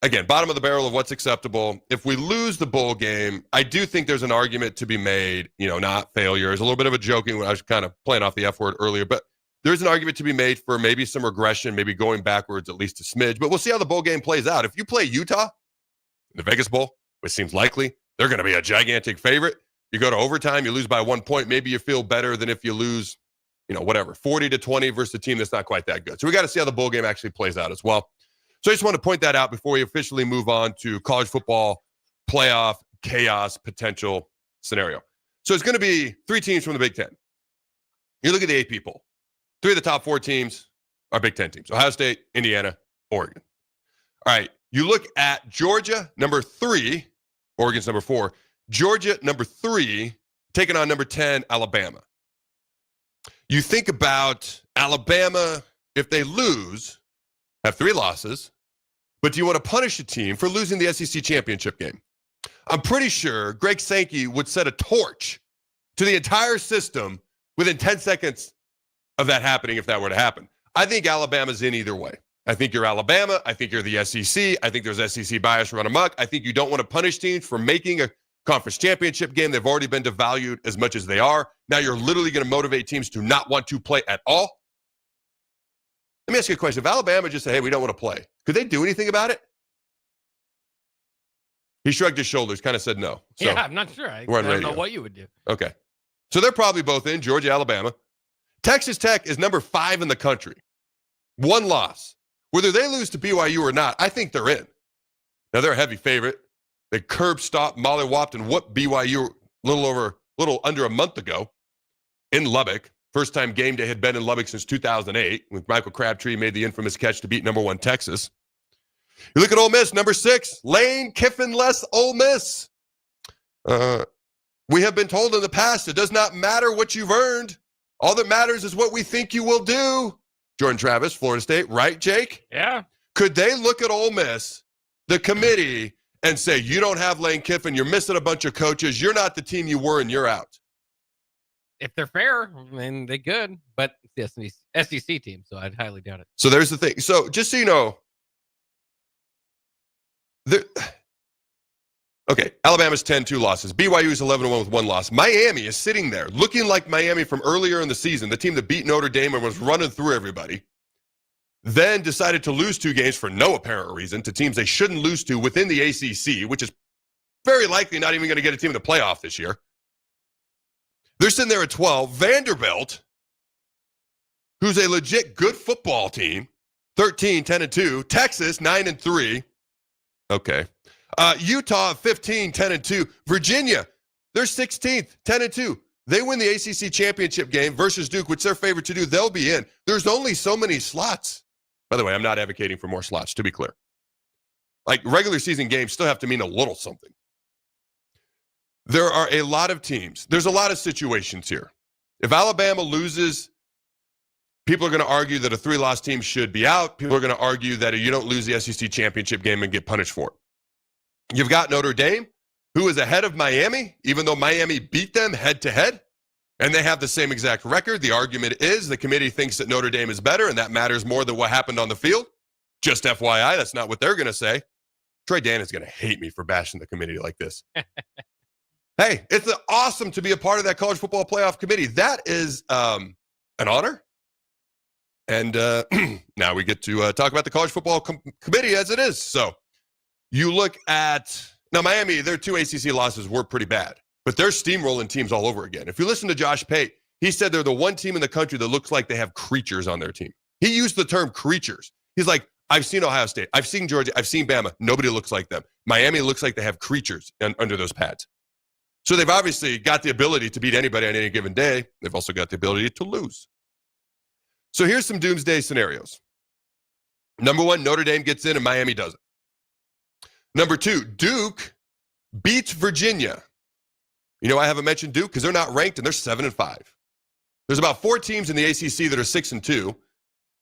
again, bottom of the barrel of what's acceptable. If we lose the bowl game, I do think there's an argument to be made, not failure. It's a little bit of a joking when I was kind of playing off the F word earlier, but there's an argument to be made for maybe some regression, maybe going backwards at least a smidge. But we'll see how the bowl game plays out. If you play Utah in the Vegas Bowl, which seems likely, they're going to be a gigantic favorite. You go to overtime, you lose by 1 point. Maybe you feel better than if you lose, 40-20 versus a team that's not quite that good. So we got to see how the bowl game actually plays out as well. So I just want to point that out before we officially move on to college football playoff chaos potential scenario. So it's going to be 3 teams from the Big Ten. You look at the AP poll. 3 of the top 4 teams are Big Ten teams. Ohio State, Indiana, Oregon. All right. You look at Georgia, number 3. Oregon's number 4. Georgia, number 3, taking on number 10, Alabama. You think about Alabama, if they lose, have 3 losses, but do you want to punish a team for losing the SEC championship game? I'm pretty sure Greg Sankey would set a torch to the entire system within 10 seconds of that happening if that were to happen. I think Alabama's in either way. I think you're Alabama. I think you're the SEC. I think there's SEC bias run amok. I think you don't want to punish teams for making a conference championship game. They've already been devalued as much as they are. Now you're literally going to motivate teams to not want to play at all. Let me ask you a question. If Alabama just said, hey, we don't want to play, could they do anything about it? He shrugged his shoulders, kind of said no. So yeah, I'm not sure. I don't know what you would do. Okay. So they're probably both in, Georgia, Alabama. Texas Tech is number 5 in the country. 1 loss. Whether they lose to BYU or not, I think they're in. Now, they're a heavy favorite. They curb stopped, mollywopped, and whooped BYU little under a month ago in Lubbock. First time game day had been in Lubbock since 2008 when Michael Crabtree made the infamous catch to beat number 1 Texas. You look at Ole Miss, number 6, Lane Kiffin-less Ole Miss. We have been told in the past it does not matter what you've earned. All that matters is what we think you will do. Jordan Travis, Florida State, right, Jake? Yeah. Could they look at Ole Miss, the committee, and say, you don't have Lane Kiffin, you're missing a bunch of coaches, you're not the team you were, and you're out? If they're fair, then they could, but it's the SEC team, so I'd highly doubt it. So there's the thing. So just so you know, okay, Alabama's 10-2 losses. BYU's 11-1 with 1 loss. Miami is sitting there looking like Miami from earlier in the season, the team that beat Notre Dame and was running through everybody, then decided to lose 2 games for no apparent reason to teams they shouldn't lose to within the ACC, which is very likely not even going to get a team in the playoff this year. They're sitting there at 12. Vanderbilt, who's a legit good football team, 13, 10-2. Texas, 9-3. Okay. Utah, 15, 10-2. Virginia, they're 16th, 10-2. They win the ACC championship game versus Duke, which they're favored to do. They'll be in. There's only so many slots. By the way, I'm not advocating for more slots, to be clear. Like, regular season games still have to mean a little something. There are a lot of teams. There's a lot of situations here. If Alabama loses, people are going to argue that a 3-loss team should be out. People are going to argue that you don't lose the SEC championship game and get punished for it. You've got Notre Dame, who is ahead of Miami, even though Miami beat them head-to-head, and they have the same exact record. The argument is the committee thinks that Notre Dame is better, and that matters more than what happened on the field. Just FYI, that's not what they're going to say. Troy Dan is going to hate me for bashing the committee like this. Hey, it's awesome to be a part of that college football playoff committee. That is an honor. And now we get to talk about the college football committee as it is. So you look at, now Miami, their 2 ACC losses were pretty bad, but they're steamrolling teams all over again. If you listen to Josh Pate, he said they're the one team in the country that looks like they have creatures on their team. He used the term creatures. He's like, I've seen Ohio State, I've seen Georgia, I've seen Bama. Nobody looks like them. Miami looks like they have creatures under those pads. So they've obviously got the ability to beat anybody on any given day. They've also got the ability to lose. So here's some doomsday scenarios. Number one, Notre Dame gets in and Miami doesn't. Number two, Duke beats Virginia. You know, I haven't mentioned Duke because they're not ranked and they're 7-5. There's about 4 teams in the ACC that are 6-2.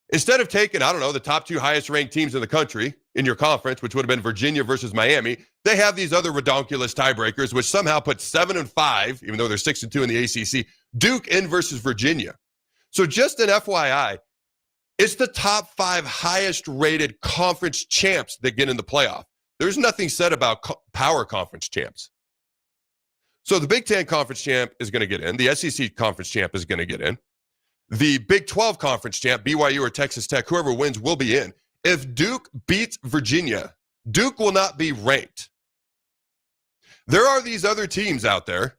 Instead of taking, I don't know, the top 2 highest ranked teams in the country in your conference, which would have been Virginia versus Miami, they have these other redonkulous tiebreakers, which somehow put 7-5, even though they're 6-2 in the ACC, Duke in versus Virginia. So just an FYI, it's the top 5 highest rated conference champs that get in the playoff. There's nothing said about power conference champs. So the Big Ten conference champ is going to get in. The SEC conference champ is going to get in. The Big 12 conference champ, BYU or Texas Tech, whoever wins will be in. If Duke beats Virginia, Duke will not be ranked. There are these other teams out there,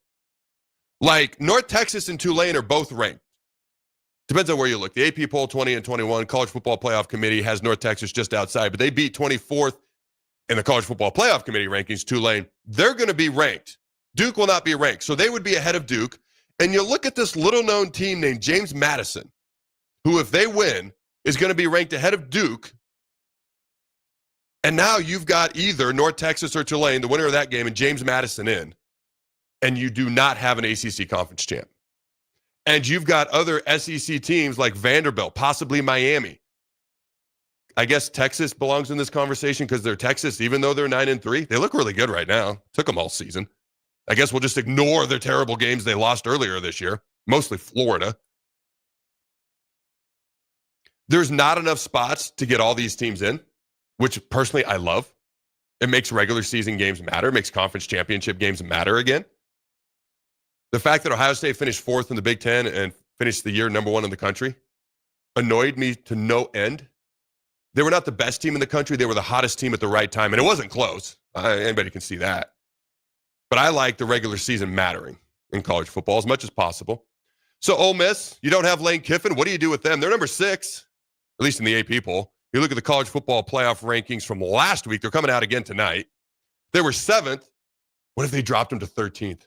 like North Texas and Tulane are both ranked. Depends on where you look. The AP poll 20 and 21, College Football Playoff Committee has North Texas just outside, but they beat 24th in the College Football Playoff Committee rankings, Tulane. They're going to be ranked. Duke will not be ranked. So they would be ahead of Duke. And you look at this little-known team named James Madison, who, if they win, is going to be ranked ahead of Duke. And now you've got either North Texas or Tulane, the winner of that game, and James Madison in. And you do not have an ACC conference champ. And you've got other SEC teams like Vanderbilt, possibly Miami. I guess Texas belongs in this conversation because they're Texas, even though they're 9-3. They look really good right now. Took them all season. I guess we'll just ignore their terrible games they lost earlier this year, mostly Florida. There's not enough spots to get all these teams in, which personally I love. It makes regular season games matter. It makes conference championship games matter again. The fact that Ohio State finished 4th in the Big Ten and finished the year number 1 in the country annoyed me to no end. They were not the best team in the country. They were the hottest team at the right time, and it wasn't close. Anybody can see that. But I like the regular season mattering in college football as much as possible. So Ole Miss, you don't have Lane Kiffin. What do you do with them? They're number 6, at least in the AP poll. You look at the college football playoff rankings from last week. They're coming out again tonight. They were 7th. What if they dropped them to 13th?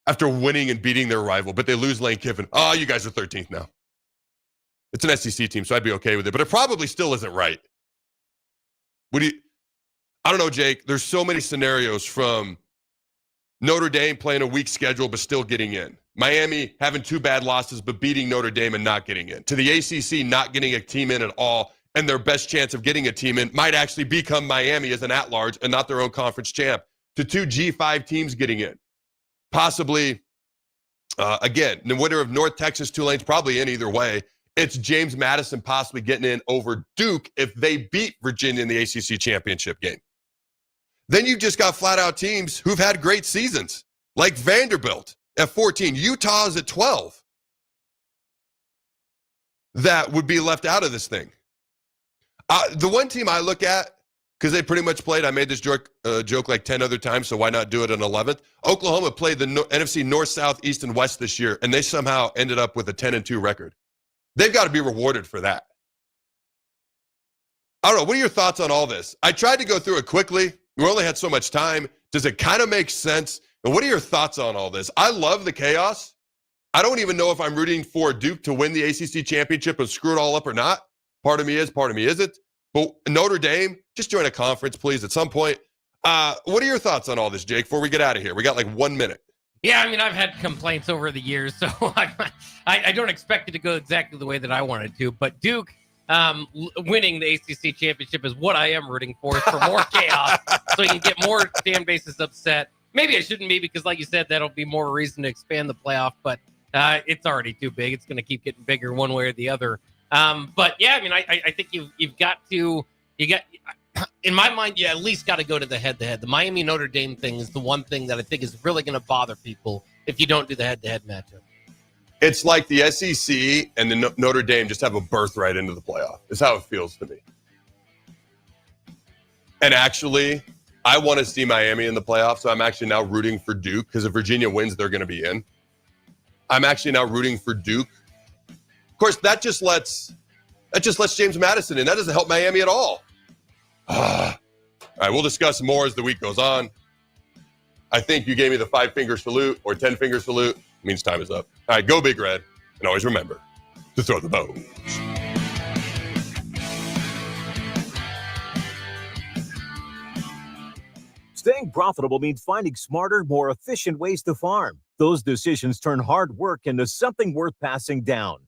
After winning and beating their rival, but they lose Lane Kiffin. Oh, you guys are 13th now. It's an SEC team, so I'd be okay with it. But it probably still isn't right. I don't know, Jake. There's so many scenarios from Notre Dame playing a weak schedule but still getting in. Miami having 2 bad losses but beating Notre Dame and not getting in. To the ACC not getting a team in at all, and their best chance of getting a team in might actually become Miami as an at-large and not their own conference champ. To 2 G5 teams getting in. Possibly, again, the winner of North Texas, Tulane's probably in either way. It's James Madison possibly getting in over Duke if they beat Virginia in the ACC championship game. Then you've just got flat-out teams who've had great seasons, like Vanderbilt at 14. Utah's at 12. That would be left out of this thing. The one team I look at, because they pretty much played, I made this joke like 10 other times, so why not do it on 11th? Oklahoma played the NFC North, South, East, and West this year, and they somehow ended up with a 10-2 record. They've got to be rewarded for that. I don't know. What are your thoughts on all this? I tried to go through it quickly. We only had so much time. Does it kind of make sense? And what are your thoughts on all this? I love the chaos. I don't even know if I'm rooting for Duke to win the ACC championship and screw it all up or not. Part of me is, part of me isn't. But Notre Dame, just join a conference, please, at some point. What are your thoughts on all this, Jake, before we get out of here? We got like 1 minute. Yeah, I mean, I've had complaints over the years, so I don't expect it to go exactly the way that I wanted to. But Duke winning the ACC championship is what I am rooting for more chaos, so you can get more fan bases upset. Maybe I shouldn't be because, like you said, that'll be more reason to expand the playoff. But it's already too big. It's going to keep getting bigger one way or the other. But yeah, I mean, I think you've got to, in my mind, you at least got to go to the head-to-head. The Miami Notre Dame thing is the one thing that I think is really going to bother people if you don't do the head-to-head matchup. It's like the SEC and the Notre Dame just have a birthright into the playoff. Is how it feels to me. And actually, I want to see Miami in the playoff, so I'm actually now rooting for Duke because if Virginia wins, they're going to be in. I'm actually now rooting for Duke. Of course, that just lets James Madison in. That doesn't help Miami at all. All right, we'll discuss more as the week goes on. I think you gave me the 5-finger salute or 10-finger salute. It means time is up. All right, go Big Red. And always remember, to throw the bows. Staying profitable means finding smarter, more efficient ways to farm. Those decisions turn hard work into something worth passing down.